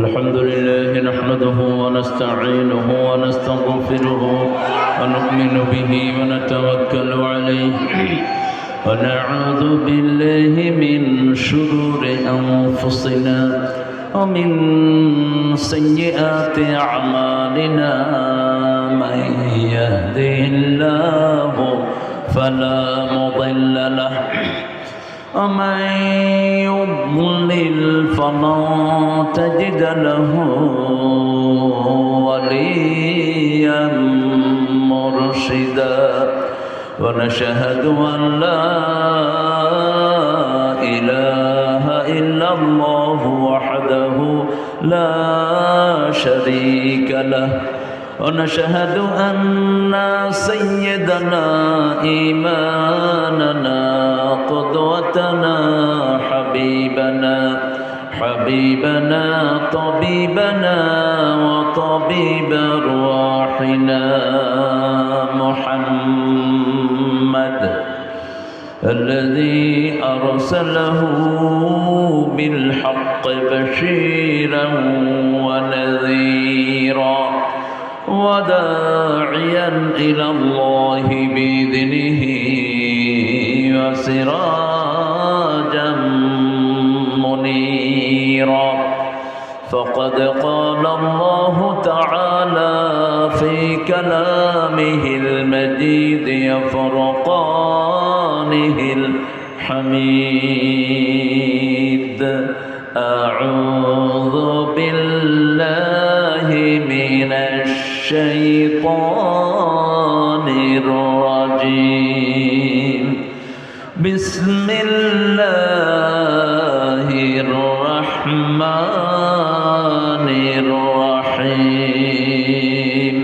الحمد لله نحمده ونستعينه ونستغفره ونؤمن به ونتوكل عليه ونعوذ بالله من شرور أنفسنا ومن سيئات أعمالنا من يهده الله فلا مضل له ومن يضلل فلن تجد له وليا مرشدا ونشهد أن لا إله إلا الله وحده لا شريك له ونشهد أن سيدنا إمامنا قدوتنا حبيبنا طبيبنا وطبيب أرواحنا محمد الذي أرسله بالحق بشيرا ونذيرا وداعيا إلى الله بإذنه وسراجا منيرا فقد قال الله تعالى في كلامه المجيد وفرقانه الحميد أعوذ بالله من الشيطان الرجيم بسم الله الرحمن الرحيم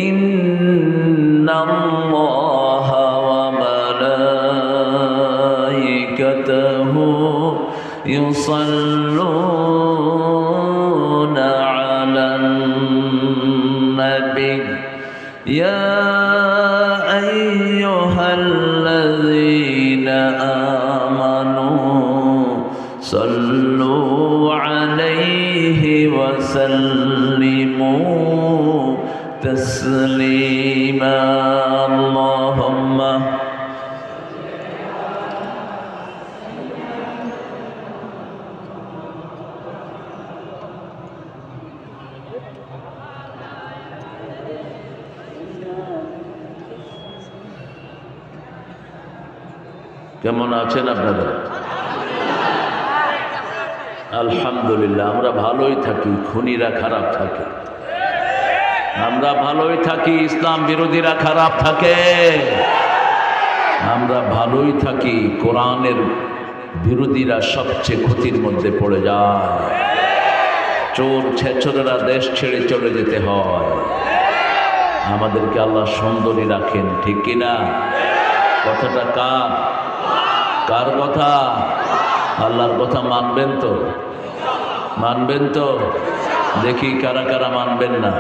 إن الله وملائكته يصلون على النبي يا أيها الذين آمنوا صلوا عليه وسلموا تسليما اللهم কেমন আছেন আপনারা? আলহামদুলিল্লাহ। আমরা ভালোই থাকি, খুনিরা খারাপ থাকে। আমরা ভালোই থাকি, ইসলাম বিরোধীরা খারাপ থাকে। আমরা ভালোই থাকি, কোরআনের বিরোধীরা সবচেয়ে ক্ষতির মধ্যে পড়ে যায়। চোর ছেচরেরা দেশ ছেড়ে চলে যেতে হয়। আমাদেরকে আল্লাহ সুন্দরী রাখেন, ঠিক কিনা? কথাটা কার কথা? আল্লাহর কথা মানবেন তো? মানবেন তো? দেখি কারা কারা মানবেন না।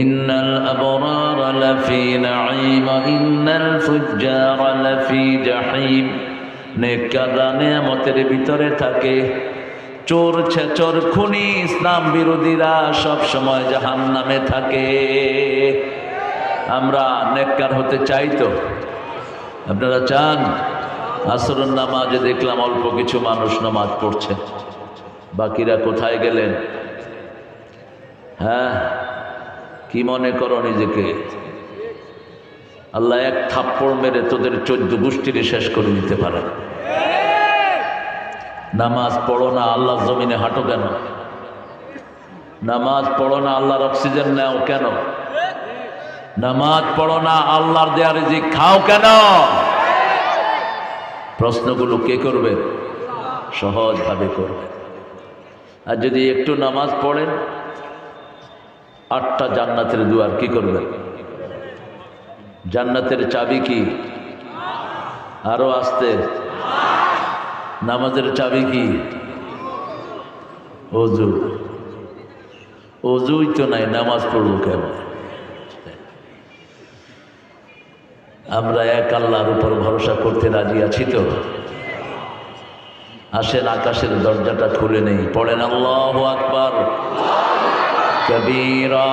ইন্নাল আবরার লাফি নাঈম ইন্নাল ফুজ্জার লাফি জাহিম। নেককাররা নেয়ামতের ভিতরে থাকে, চোর ছেচর খুনি ইসলাম বিরোধীরা সব সময় জাহান্নামে থাকে। আমরা নেককার হতে চাই তো? আপনারা চান? আসরের নামাজে দেখলাম অল্প কিছু মানুষ নামাজ পড়ছে, বাকিরা কোথায় গেলেন? হ্যাঁ, কি মনে করো নিজেকে? আল্লাহ এক থাপ্পড় মেরে তোদের 14 গোষ্ঠীর শেষ করে দিতে পারে। নামাজ পড়ো না, আল্লাহর জমিনে হাঁটো কেন? নামাজ পড়ো না, আল্লাহর অক্সিজেন নাও কেন? নামাজ পড়ো না, আল্লাহর দেয়া রিজিক খাও কেন? প্রশ্নগুলো কে করবে? সহজভাবে করবে। আর যদি একটু নামাজ পড়েন, 8টা জান্নাতের দুয়ার কি করবেন? জান্নাতের চাবি কি? আরো আসতে। নামাজের চাবি কি? অজু। অজুই তো নাই, নামাজ পড়বো কেমন? আমরা এক আল্লাহর উপর ভরসা করতে রাজি আছি তো? আসেন আকাশের দরজাটা খুলে নেই, পড়েন আল্লাহু আকবার কবীরা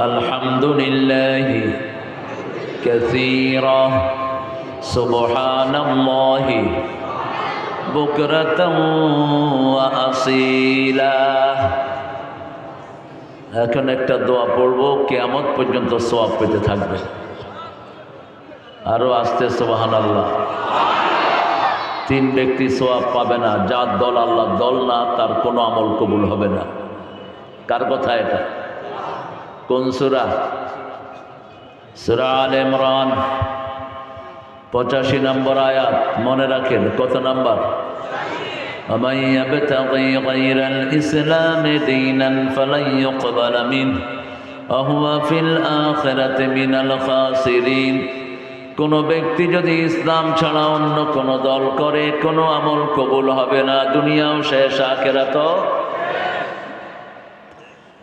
আলহামদুলিল্লাহি কাসীরা সুবহানাল্লাহি বুকরাতাও ওয়া আসীলা। এখন একটা দোয়া পড়ব, কিয়ামত পর্যন্ত সওয়াব পেতে থাকবে। আরো আস্তে সুবহানাল্লাহ। তিন ব্যক্তি সওয়াব পাবে না, যার দল আল্লাহ দল না তার কোনো আমল কবুল হবে না। কার কথা এটা? কোন সূরা? সূরা আলে ইমরান 85 নম্বর আয়াত। মনে রাখেন কত নাম্বার? ومن يبتغي غير الإسلام دينا فلن يقبل منه وهو في الآخرة من الخاسرين। কোন ব্যক্তি যদি ইসলাম ছাড়া অন্য কোন দল করে কোন আমল কবুল হবে না, দুনিয়াও শেষ আখিরাতও।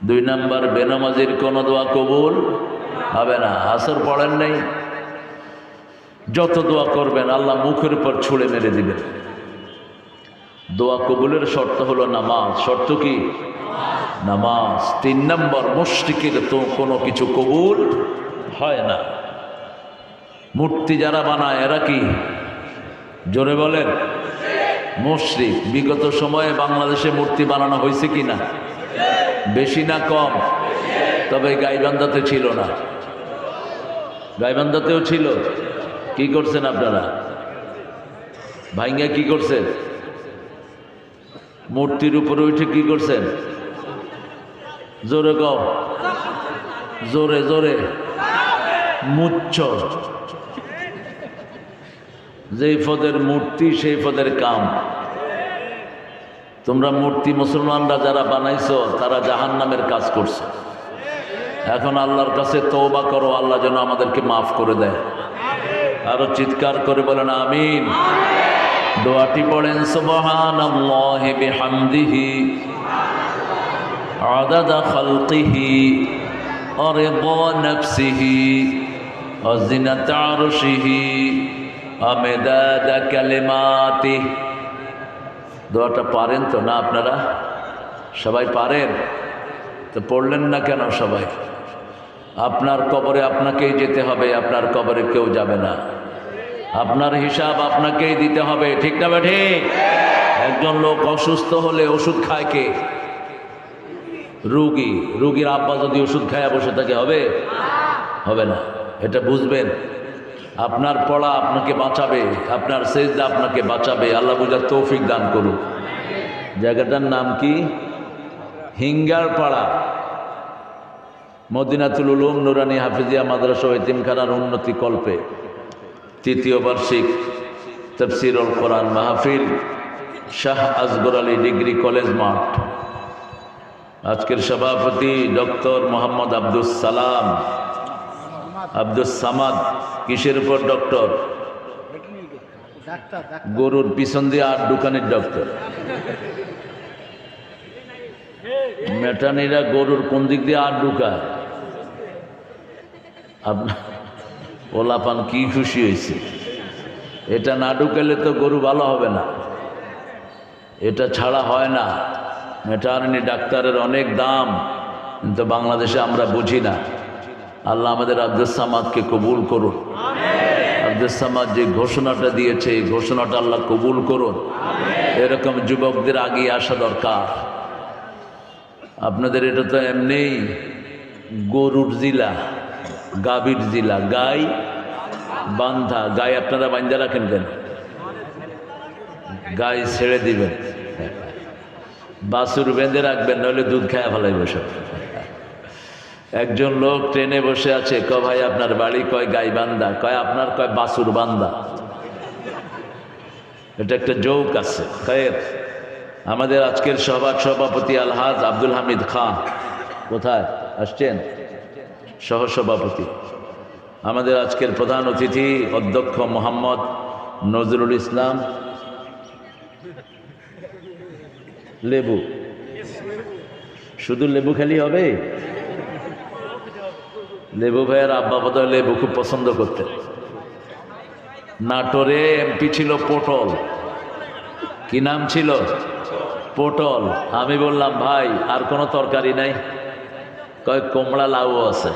2 নাম্বার, বেনামাজির কোন দোয়া কবুল হবে না। আসর পড়েন নাই, যত দোয়া করবেন আল্লাহ মুখের উপর ছুঁড়ে মেরে দিবেন। দোয়া কবুলের শর্ত হলো নামাজ। শর্ত কি? নামাজ। 3 নম্বর, মুশরিকের তো কোনো কিছু কবুল হয় না। মূর্তি যারা বানায় এরা কি? জোরে বলেন। মুশরিক। বিগত সময়ে বাংলাদেশে মূর্তি বানানো হয়েছে কি না? বেশি না কম? তবে গাইবান্ধাতে ছিল না। গাইবান্ধাতেও ছিল। কি করছেন আপনারা? ভাইঙ্গা কি করছেন? মূর্তির উপরে উঠে কি করছেন? জোরে কও, জোরে জোরে। মুচ্ছ। যেই পদের মূর্তি সেই পদের কাম। তোমরা মূর্তি মুসলমানরা যারা বানাইছো তারা জাহান্নামের কাজ করছো। এখন আল্লাহর কাছে তওবা করো, আল্লাহ যেন আমাদেরকে মাফ করে দেয়। আরো চিৎকার করে বলেন আমিন। দোয়াটি পড়েন সুবহানাল্লাহি বিহামদিহি আদাদা খালকিহি ওয়া রিদা নাফসিহি ওয়া জিনাতা আরশিহি ওয়া মিদাদা কালিমাতিহি। দোয়াটা পারেন তো না আপনারা? সবাই পারেন তো পড়লেন না কেন সবাই? আপনার কবরে আপনাকেই যেতে হবে, আপনার কবরে কেউ যাবে না। আপনার হিসাব আপনাকেই দিতে হবে, ঠিক না বেঠি? একজন লোক অসুস্থ হলে ওষুধ খায় কে? রোগী। রোগীর আব্বা যদি ওষুধ খায় বসে থাকে হবে? হবে না। এটা বুঝবেন। আপনার পড়া আপনাকে বাঁচাবে, আপনার সেজদা আপনাকে বাঁচাবে। আল্লাহ বুঝার তৌফিক দান করুন। জায়গাটার নাম কি? হিঙ্গার পাড়া, মদিনাতুল উলুম নুরানি হাফিজিয়া মাদ্রাসা ও এতিমখানার উন্নতি কল্পে 3য় বার্ষিক তাফসীরুল কোরআন মাহফিল, শাহ আসগর আলী ডিগ্রি কলেজ মাঠ। আজকের সভাপতি ডক্টর মোহাম্মদ আব্দুস সালাম, আব্দুস সামাদ। কিসের উপর ডক্টর? গরুর পিছন দিয়ে 8 দোকানের ডক্টর। মেটানিরা গরুর কোন দিক দিয়ে 8 ঢুকায়? আপনার ওলাপান কি খুশি হয়েছে। এটা না ঢুকালে তো গরু ভালো হবে না, এটা ছাড়া হয় না। মেটারনি ডাক্তারের অনেক দাম, কিন্তু বাংলাদেশে আমরা বুঝি না। আল্লাহ আমাদের আব্দুস সামাদকে কবুল করুন। আব্দুস সামাদ যে ঘোষণাটা দিয়েছে এই ঘোষণাটা আল্লাহ কবুল করুন। এরকম যুবকদের আগিয়ে আসা দরকার। আপনাদের এটা তো এমনি গরুর জিলা, গাভীর জিলা, গাই বান্ধা। গাই আপনারা বান্ধা রাখেন কেন? গাই ছেড়ে দিবেন, বাছুর বেঁধে রাখবেন, নইলে দুধ খায় ফেলাইব সব। একজন লোক ট্রেনে বসে আছে, কয় ভাই আপনার বাড়ি? কয় গাই বান্ধা। কয় আপনার? কয় বাছুর বান্ধা। এটা একটা জোক আছে। খায়ের আমাদের আজকের সভাপতি আলহাজ আব্দুল হামিদ খান কোথায় আসছেন? সহসভাপতি। আমাদের আজকের প্রধান অতিথি অধ্যক্ষ মোহাম্মদ নজরুল ইসলাম লেবু। শুধু লেবু খেলি হবে? লেবু ভাইয়ের আব্বা বোধহয় লেবু খুব পছন্দ করতেন। নাটোরে এমপি ছিল পটল, কি নাম ছিল? পটল। আমি বললাম ভাই আর কোনো তরকারি নাই? কয় কুমড়া লাউ আছে।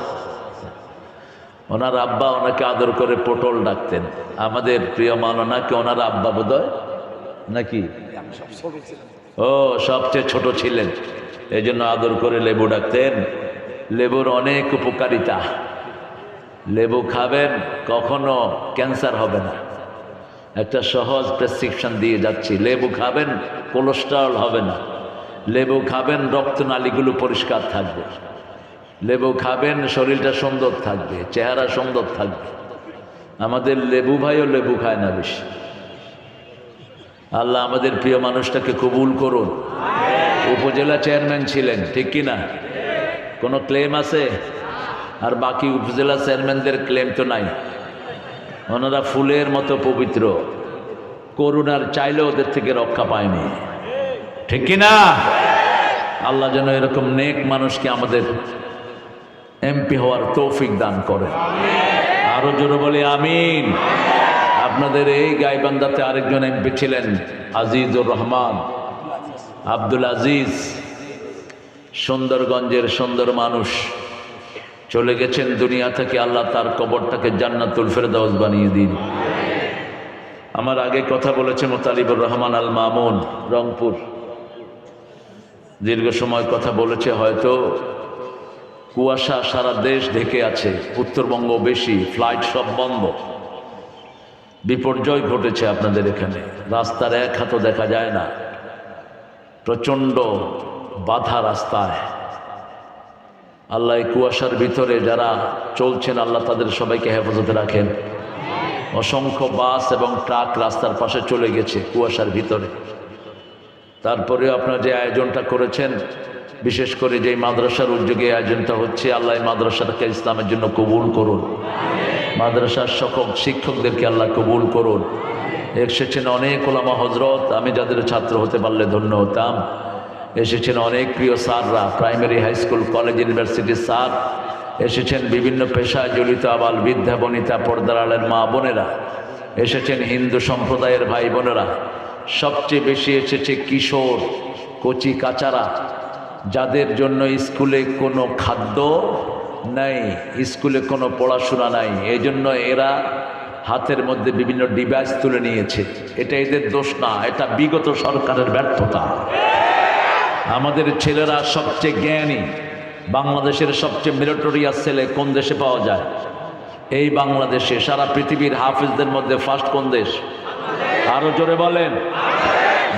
ওনার আব্বা ওনাকে আদর করে পটল ডাকতেন। আমাদের প্রিয় মাওলানাকে ওনার আব্বা বোধহয় নাকি ও সবচেয়ে ছোট ছিলেন, এই জন্য আদর করে লেবু ডাকতেন। লেবুর অনেক উপকারিতা। লেবু খাবেন কখনো ক্যান্সার হবে না। একটা সহজ প্রেসক্রিপশন দিয়ে যাচ্ছি, লেবু খাবেন কোলেস্টেরল হবে না। লেবু খাবেন রক্তনালীগুলো পরিষ্কার থাকবে। লেবু খাবেন শরীরটা সুন্দর থাকবে, চেহারা সুন্দর থাকবে। আমাদের লেবু ভাইও লেবু খায় না বেশি। আল্লাহ আমাদের প্রিয় মানুষটাকে কবুল করুন। উপজেলা চেয়ারম্যান ছিলেন, ঠিক কিনা? কোনো ক্লেম আছে? আর বাকি উপজেলা চেয়ারম্যানদের ক্লেম তো নাই। ওনারা ফুলের মতো পবিত্র, করুণার চাইলে ওদের থেকে রক্ষা পায়নি, ঠিক কিনা? আল্লাহ যেন এরকম নেক মানুষকে আমাদের এমপি হওয়ার তৌফিক দান করে। আরো জোরে বলি আমিন। আপনাদের এই গাইবান্ধাতে আরেকজন এমপি ছিলেন, আজিজুর রহমান, আব্দুল আজিজ। সুন্দরগঞ্জের সুন্দর মানুষ, চলে গেছেন দুনিয়া থেকে। আল্লাহ তার কবরটাকে জান্নাতুল ফেরদাউস বানিয়ে দিন। আমার আগে কথা বলেছে মোতালিবুর রহমান আল মামুন, রংপুর। দীর্ঘ সময় কথা বলেছে। হয়তো কুয়াশা সারা দেশ ঢেকে আছে, উত্তরবঙ্গ বেশি, ফ্লাইট সব বন্ধ, বিপর্যয় ঘটেছে আপনাদের এখানে। রাস্তার এক হাতও দেখা যায় না, প্রচণ্ড বাধা রাস্তায়। আল্লাহ এই কুয়াশার ভিতরে যারা চলছেন, আল্লাহ তাদের সবাইকে হেফাজতে রাখেন। অসংখ্য বাস এবং ট্রাক রাস্তার পাশে চলে গেছে কুয়াশার ভিতরে। তারপরেও আপনারা যে আয়োজনটা করেছেন, বিশেষ করে যেই মাদ্রাসার উদ্যোগে আয়োজনটা হচ্ছে, আল্লাহ এই মাদ্রাসাটাকে ইসলামের জন্য কবুল করুন। মাদ্রাসার সকল শিক্ষকদেরকে আল্লাহ কবুল করুন। এসেছেন অনেক ওলামা হজরত, আমি যাদের ছাত্র হতে পারলে ধন্য হতাম। এসেছেন অনেক প্রিয় স্যাররা, প্রাইমারি, হাই স্কুল, কলেজ, ইউনিভার্সিটির স্যার এসেছেন। বিভিন্ন পেশায় জড়িত আবাল বৃদ্ধা বনিতা, পর্দার আলের মা বোনেরা এসেছেন, হিন্দু সম্প্রদায়ের ভাই বোনেরা। সবচেয়ে বেশি এসেছে কিশোর, কচি কাচারা, যাদের জন্য স্কুলে কোনো খাদ্য নাই, স্কুলে কোনো পড়াশোনা নাই। এই জন্য এরা হাতের মধ্যে বিভিন্ন ডিভাইস তুলে নিয়েছে। এটা এদের দোষ না, এটা বিগত সরকারের ব্যর্থতা। আমাদের ছেলেরা সবচেয়ে জ্ঞানী। বাংলাদেশের সবচেয়ে মেরিটোরিয়াস ছেলে কোন দেশে পাওয়া যায়? এই বাংলাদেশে। সারা পৃথিবীর হাফিজদের মধ্যে ফার্স্ট কোন দেশ? আরো জোরে বলেন।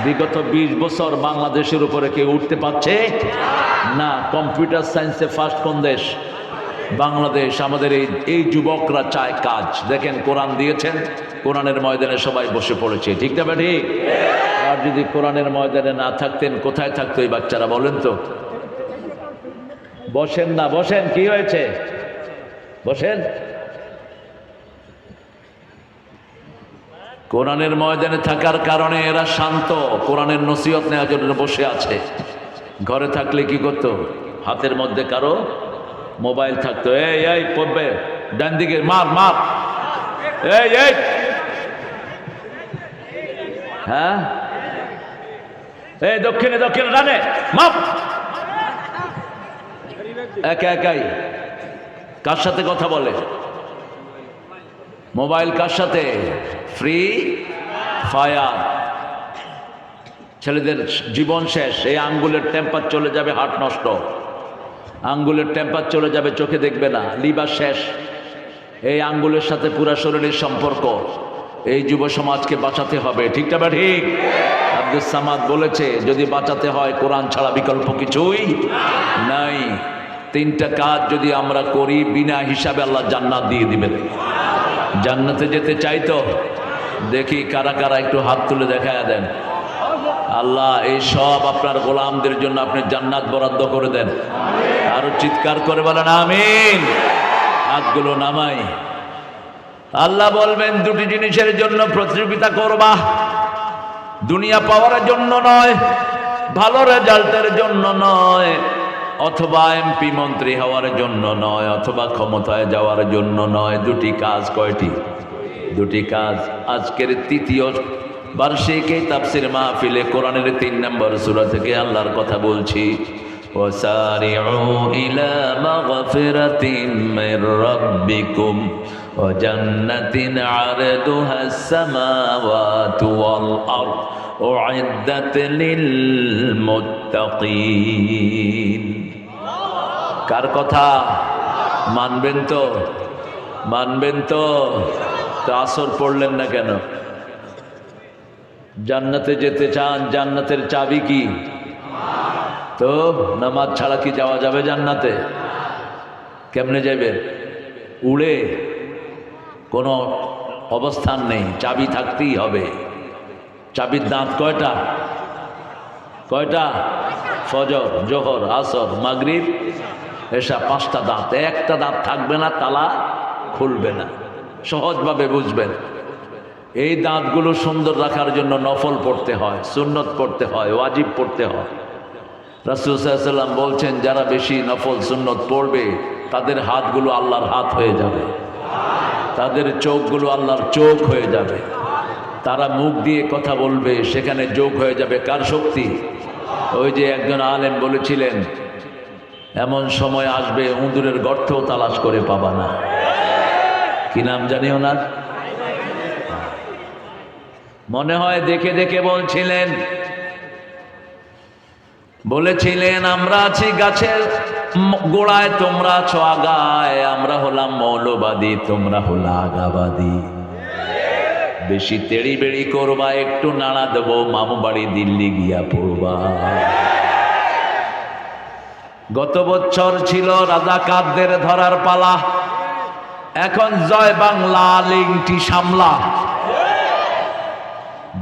বিগত 20 বছর বাংলাদেশের উপরে কেউ উঠতে পারছে না। কম্পিউটার সায়েন্সে ফার্স্ট কোন দেশ? বাংলাদেশ। আমাদের এই যুবকরা চায় কাজ। দেখেন কোরআন দিয়েছেন, কোরআনের ময়দানে সবাই বসে পড়েছে, ঠিক না ঠিক? আর যদি কোরআনের ময়দানে না থাকতেন, কোথায় থাকতো এই বাচ্চারা বলেন তো? বসেন না, বসেন। কি হয়েছে? বসেন। কোরআনের ময়দানে থাকার কারণে এরা শান্ত, কোরআনের নসিহত নেওয়ার জন্য বসে আছে। ঘরে থাকলে কি করতো? হাতের মধ্যে কারো মোবাইল থাকতো। এই পড়বে, ডান দিকে মার মার, এই হ্যাঁ, এই দক্ষিণে দক্ষিণে ডানে মাপ। একা একাই কার সাথে কথা বলে? মোবাইল কার সাথে? Free fire. ছেলেদের জীবন শেষ। এই আঙ্গুলের টেম্পার চলে যাবে, হার্ট নষ্ট। আঙ্গুলের টেম্পার চলে যাবে, চোখে দেখবে না, লিভার শেষ। এই আঙ্গুলের সাথে পুরা শরীরের সম্পর্ক। এই যুব সমাজকে বাঁচাতে হবে, ঠিক না ঠিক? আব্দুস সামাদ বলেছে, যদি বাঁচাতে হয় কোরআন ছাড়া বিকল্প কিছুই নাই। 3টা কাজ যদি আমরা করি, বিনা হিসাবে আল্লাহ জান্নাত দিয়ে দিবেন। জান্নাতে যেতে চাইতো? দেখি কারা কারা একটু হাত তুলে দেখায় দেন। আল্লাহ এই সব আপনার গোলামদের জন্য আপনি জান্নাত বরাদ্দ করে দেন। আরো চিৎকার করে বলেন আমিন। হাতগুলো নামাই। আল্লাহ বলবেন, 2টি জিনিসের জন্য প্রতিযোগিতা করবা, দুনিয়া পাওয়ার জন্য নয়, ভালো রেজাল্টের জন্য নয়, অথবা এমপি মন্ত্রী হওয়ার জন্য নয়, অথবা ক্ষমতায় যাওয়ার জন্য নয়। 2টি কাজ। কয়টি? 2টি কাজ। আজকের তৃতীয় বার্ষিক এই তাফসীর মাহফিলে কোরআনের 3 নম্বর সূরা থেকে আল্লাহর কথা বলছি। وسارعوا إلى مغفرة من ربكم وجنة عرضها السماوات والأرض أعدت للمتقين। কার কথা মানবেন তো? মানবেন তো? তো আসর পড়লেন না কেন? জান্নাতে যেতে চান? জান্নাতের চাবি কি? তো নামাজ ছাড়া কি যাওয়া যাবে জান্নাতে? কেমনে যাবে? উড়ে? কোনো অবস্থান নেই, চাবি থাকতেই হবে। চাবির দাঁত কয়টা? কয়টা? ফজর, জোহর, আসর, মাগরিব, এসা, 5টা দাঁত। একটা দাঁত থাকবে না, তালা খুলবে না। সহজভাবে বুঝবেন। এই দাঁতগুলো সুন্দর রাখার জন্য নফল পড়তে হয়, সুন্নত পড়তে হয়, ওয়াজিব পড়তে হয়। রাসূল সাল্লাল্লাহু আলাইহি ওয়াসাল্লাম বলছেন, যারা বেশি নফল সুন্নত পড়বে তাদের হাতগুলো আল্লাহর হাত হয়ে যাবে, তাদের চোখগুলো আল্লাহর চোখ হয়ে যাবে, তারা মুখ দিয়ে কথা বলবে, সেখানে যোগ হয়ে যাবে কার শক্তি? ওই যে একজন আলেম বলেছিলেন, এমন সময় আসবে উঁদুরের গর্তেও তালাশ করে পাবা না। কি নাম জানি ওনার? মনে হয় দেখে দেখে বলেছিলেন আমরা আছি গাছের গোড়ায়, তোমরা আছো আগায়, আমরা হলাম মৌলবাদী, তোমরা হলো আগাবাদী। বেশি তেড়ি বেড়ি করবা, একটু নাড়া দেবো, মামু বাড়ি দিল্লি গিয়া পড়বা। গত বছর ছিল রাজাকারদের ধরার পালা, এখন জয় বাংলা লিংটি সামলা।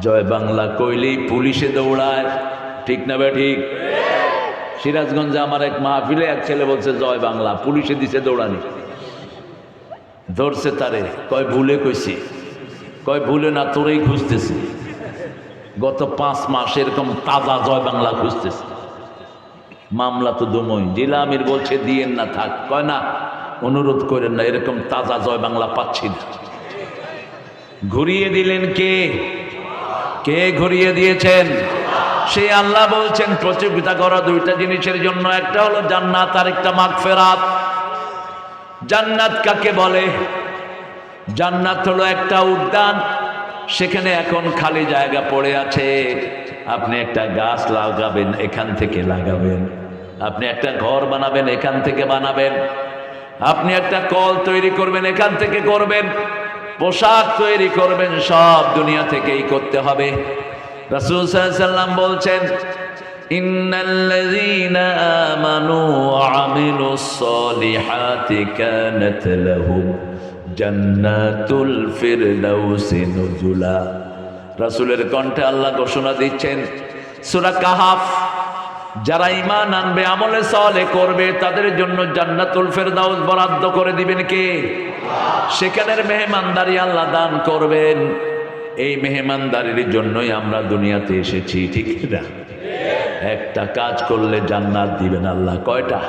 জয় বাংলা কইলেই পুলিশে দৌড়ায়, ঠিক না বে ঠিক? সিরাজগঞ্জে আমার এক মাহফিলে এক ছেলে বলছে জয় বাংলা, পুলিশে দিছে দৌড়ানি। ধরছে তারে, কয় ভুলে কইছি। কয় ভুলে না, তোরেই খুঁজতেছি। গত 5 মাস এরকম তাজা জয় বাংলা খুঁজতেছে। মামলা তো দমই। জেলা আমির বলছে দিয়েন না, থাক। কয় না, অনুরোধ করেন না, এরকম তাজা জয় বাংলা পাচ্ছি না। ঘুরিয়ে দিলেন কে? কে ঘুরিয়ে দিয়েছেন? সে আল্লাহ বলছেন প্রতিযোগিতা করো 2টা জিনিসের জন্য, একটা হলো জান্নাত আর একটা মাগফিরাত। জান্নাত কাকে বলে? জান্নাত হলো একটা উদ্যান, সেখানে এখন খালি জায়গা পড়ে আছে। আপনি একটা গাছ লাগাবেন, এখান থেকে লাগাবেন। আপনি একটা ঘর বানাবেন, এখান থেকে বানাবেন। আপনি একটা কল তৈরি করবেন, এখান থেকে করবেন। পোশাক তৈরি করবেন, সব দুনিয়া থেকেই করতে হবে। রাসূল সাল্লাল্লাহু আলাইহি ওয়াসাল্লাম বলছেন, ইন্নাল্লাযীনা আমানু ওয়া আমিলুস সলিহাতি কানাত লাহুম জান্নাতুল ফিরদাউসি নুজুলা। রাসূলের কণ্ঠে আল্লাহ ঘোষণা দিচ্ছেন, সূরা কাহাফ, যারা ঈমান আনবে, আমলে সালেহ করবে, তাদের জন্য জান্নাতুল ফিরদাউস বরাদ্দ করে দিবেন কে? সেখানের মেহমানদারি আল্লাহ দান করবেন। এই মেহমানদারির জন্যই আমরা দুনিয়াতে এসেছি, ঠিক না? একটা কাজ করলে জান্নাত দিবেন আল্লাহ। কয়টা?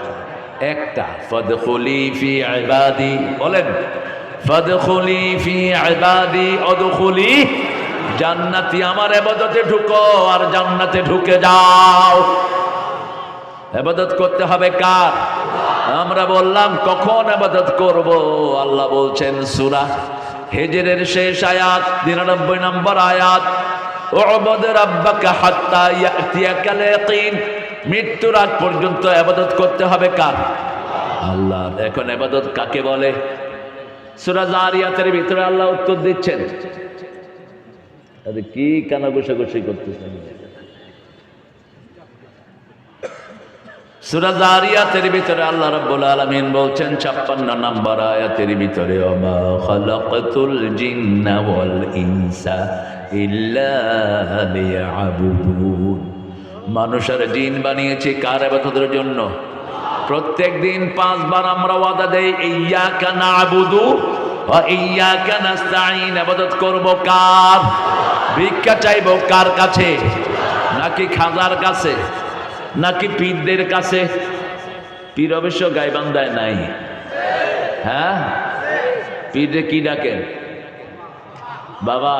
একটা। ফাদখুলি ফি ইবাদি, বলেন ফাদখুলি ফি ইবাদি আদখুলি জান্নাতি। আমার ইবাদতে ঢুকো আর জান্নাতে ঢুকে যাও। ইবাদত করতে হবে কার? আমরা বললাম কখন ইবাদত করব? আল্লাহ বলছেন সূরা হিজরের শেষ আয়াত 99 নম্বর আয়াত, উ'বুদ রাব্বাকা হাত্তা ইয়াতিয়াকাল ইয়াকিন। মৃত্যুর আগ পর্যন্ত ইবাদত করতে হবে কার? আল্লাহ। এখন ইবাদত কাকে বলে? সূরা জারিয়াতের ভিতরে আল্লাহ উত্তর দিচ্ছেন। আরে কি কানা গোসাগোসি করতেছেন? সূরা জারিয়াতের ভিতরে আল্লাহ রাব্বুল আলামিন বলছেন 56 নম্বর আয়াতের ভিতরে, ওমা খালাকাতুল জিন্না ওয়াল ইনসা ইল্লা লিয়াবুদুন। মানুষ আর জিন বানিয়েছি কার ইবাদতের জন্য? প্রত্যেক দিন 5 বার আমরা ওয়াদা দেই, ইয়্যাকা না'বুদু ওয়া ইয়্যাকা নাস্তাঈন। ইবাদত করব কার? ভিক্ষা চাইব কার কাছে? নাকি খাজার কাছে, নাকি পীরদের কাছে? পীর অবশ্য গাইবান্ধায় নাই। হ্যাঁ, পীরে কি ডাকেন? বাবা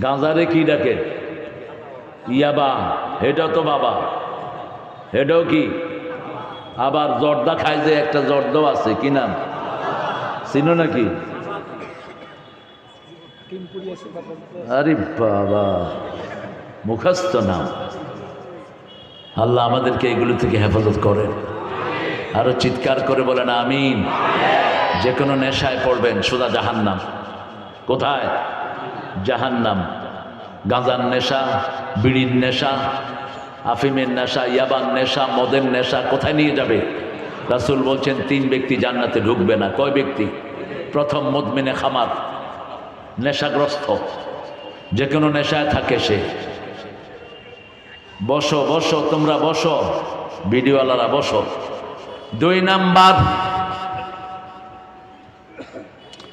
গাঁজারে কি ডাকে? ইয়াবা। এটাও তো বাবা, এটাও কি? আবার জর্দা খায় যে একটা জর্দাও আছে, কি নাম চিনো নাকি? আরে বাবা, মুখস্থ নাম। আল্লাহ আমাদেরকে এগুলো থেকে হেফাজত করেন। আরো চিৎকার করে বলেন আমিন। যে কোনো নেশায় পড়বেন সোজা জাহান্নাম। কোথায়? জাহান্নাম। গাঁজার নেশা, বিড়ির নেশা, আফিমের নেশা, ইয়াবার নেশা, মদের নেশা কোথায় নিয়ে যাবে? রাসূল বলছেন 3 ব্যক্তি জান্নাতে ঢুকবে না। কয় ব্যক্তি? প্রথম মুদমিনে খামার, নেশাগ্রস্ত, যে কোনো নেশায় থাকে সে। বসো বসো, তোমরা বসো, ভিডিওওয়ালারা বসো। 2 নাম্বার,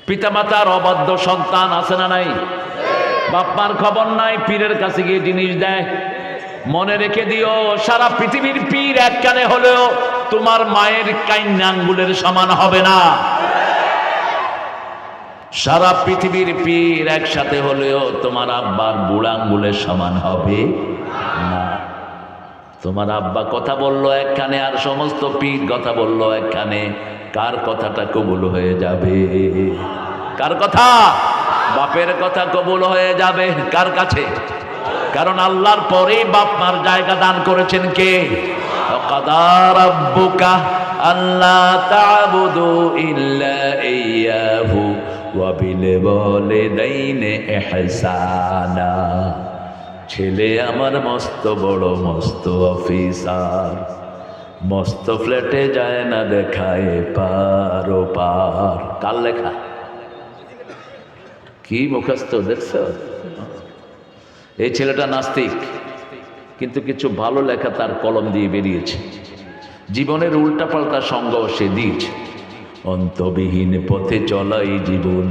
পিতামাতার অবাধ্য সন্তান আছে না নাই? বাপ্পার খবর নাই, পীরের কাছে গিয়ে জিনিস দেয়। মনে রেখে দিও, সারা পৃথিবীর পীর এক কানে হলেও তোমার মায়ের কাইন্না আঙ্গুলের সমান হবে না। সারা পৃথিবীর পীর একসাথে হলেও তোমার আব্বার বুড়া আঙ্গুলের সমান হবে না। তোমার আব্বা কথা বললো এক কানে, আর সমস্ত পীর কথা বললো এক কানে, কার কথাটা কবুল হয়ে যাবে? কার কথা? বাপের কথা কবুল হয়ে যাবে কার কাছে? কারণ আল্লাহর পরেই বাপ মার জায়গা দান করেছেন কে? ওয়াকাদা রাব্বুকা আল্লা তা'বুদু ইল্লা ইয়্যাহু ওয়া বিল ওয়ালিদাইনি ইহসানা। ছেলে আমার মস্ত বড় মস্ত অফিসার, মস্ত ফ্ল্যাটে যায় না দেখায় পার ও পার। কার লেখা? কি মুখস্থ দেখছো? এই ছেলেটা নাস্তিক, কিন্তু কিছু ভালো লেখা তার কলম দিয়ে বেরিয়েছে। জীবনের উল্টাপাল্টা সঙ্গ সে দিয়েছে। অন্তবিহীন পথে চলাই জীবন,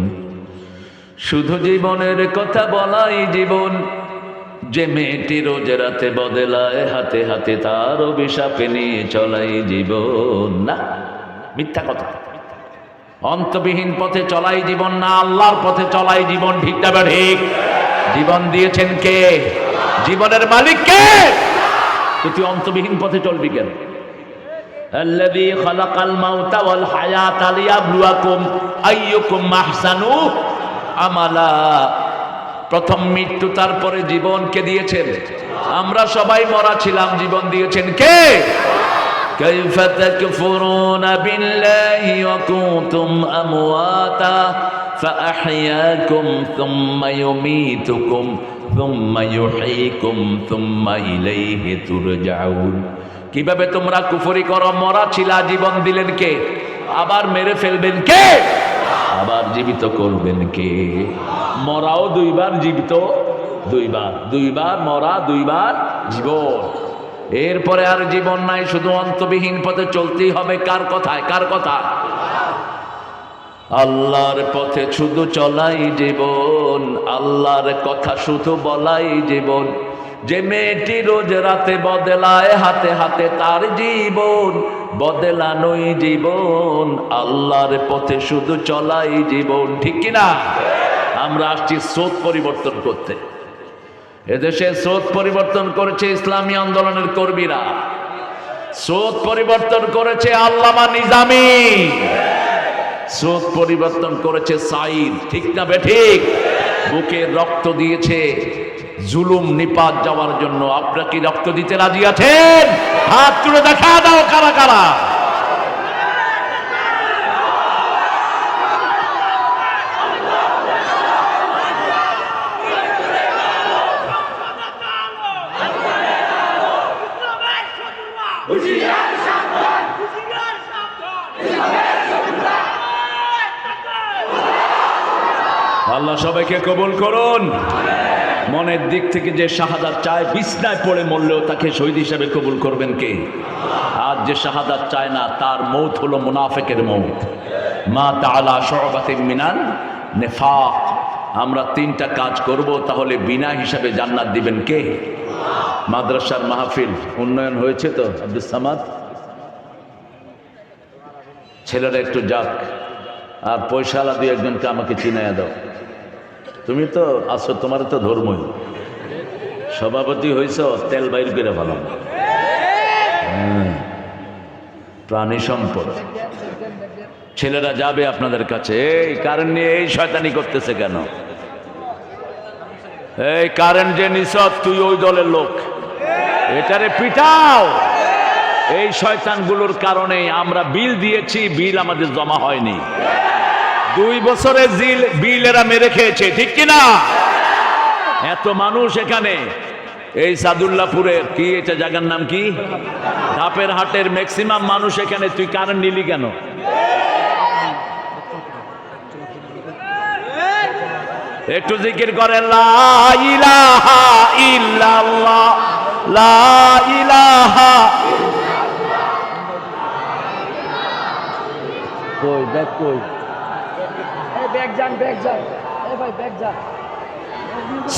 শুধু জীবনের কথা বলাই জীবন। যে মেয়েটি রোজ রাতে বদলায় হাতে হাতে, তার অভিশাপে নিয়ে চলাই জীবন। না, মিথ্যা কথা। অন্তবিহীন পথে চলাই জীবন না, আল্লাহর পথে চলাই জীবন। ঠিক না ঠিক? জীবন দিয়েছেন কে? জীবনের মালিক কে? তুই অন্তবিহীন পথে চলবি কেন? আল্লাযী খালাকাল মাউতা ওয়াল হায়াতা লিয়াবলুয়াকুম আইয়ুকুম আহসানু আমালা। প্রথম মৃত্যু, তারপরে জীবনকে দিয়েছেন। আমরা সবাই মরা ছিলাম, জীবন দিয়েছেন কে? কাইফা তাকফুরুনা বিল্লাহি ওয়া কুনতুম আমওয়াতা ফাআহইয়াকুম সুম্মা ইউমীতুকুম সুম্মা ইউহয়ীকুম সুম্মা ইলাইহি তুরজাউন। কিভাবে তোমরা কুফরি করো? মরা ছিলা, জীবন দিলেন কে? আবার মেরে ফেলবেন কে? আবার জীবিত করবেন কে? মরাও 2 বার, জীবিত 2 বার। 2 বার মরা, 2 বার জীবন। এরপরে আর জীবন নাই, শুধু অন্তবিহীন পথে চলতেই হবে। কার কথায়? কার কথা? আল্লাহর পথে শুধু চলাই জীবন, আল্লাহর কথা শুধু বলাই জীবন। যে মেয়েটি রোজ রাতে বদলায় হাতে হাতে, তার জীবন বদলানোই জীবন। আল্লাহর পথে শুধু চলাই জীবন। ঠিক কিনা? আমরা আসছি স্রোত পরিবর্তন করতে। এদেশে স্রোত পরিবর্তন করেছে ইসলামী আন্দোলনের কর্মীরা, স্রোত পরিবর্তন করেছে আল্লামা নিজামী, স্রোত পরিবর্তন করেছে সাইদ। ঠিক না বেঠিক? বুকে রক্ত দিয়েছে জুলুম নিপাত যাওয়ার জন্য। আপনারা কি রক্ত দিতে রাজি আছেন? হাত তুলে দেখা দাও কারা কারা। আল্লাহ সবাইকে কবুল করুন। মনের দিক থেকে যে শাহাদাত চায়, বিছনায় পড়ে মরলেও তাকে শহীদ হিসেবে কবুল করবেন কে? আর যে শাহাদাত চায় না, তার মৌত হলো মুনাফিকের মৌত। মা তাআলা শুবাতিন মিনান নিফাক। আমরা 3টা কাজ করব, তাহলে বিনা হিসাবে জান্নাত দিবেন কে? মাদ্রাসার মাহফিল উন্নয়ন হয়েছে তো? আব্দুল সামাদ, ছেলেরা একটু যাক, আর পয়সাওয়ালা 2-1জনকে আমাকে চিনাইয়া দাও। তুমি তো আসো, তোমার তো ধর্মই, সভাপতি হইছ, তেল বাইর করে ভালো। প্রাণী সম্পদ। ছেলেরা যাবে আপনাদের কাছে, এই কারেন্ট নিয়ে এই শয়তানি করতেছে কেন? এই কারেন্ট যে নিছ, তুই ওই দলের লোক, এটারে পিটাও। এই শয়তানগুলোর কারণে আমরা বিল দিয়েছি, বিল আমাদের জমা হয়নি। 2 বছরের বিল এরা মেরে খেয়েছে, ঠিক কিনা? এত মানুষ এখানে, এই সাদুল্লাপুরে কি এটা জায়গার নাম কি, ধাপের হাটের ম্যাক্সিমাম মানুষ এখানে, তুই কারেন্ট নিলি কেন? একটু জিকির করেন, লা ইলাহা ইল্লাল্লাহ, লা ইলাহা। কই ব্যাগ, কই ব্যাগ যান, ব্যাগ যান, এ ভাই ব্যাগ যান।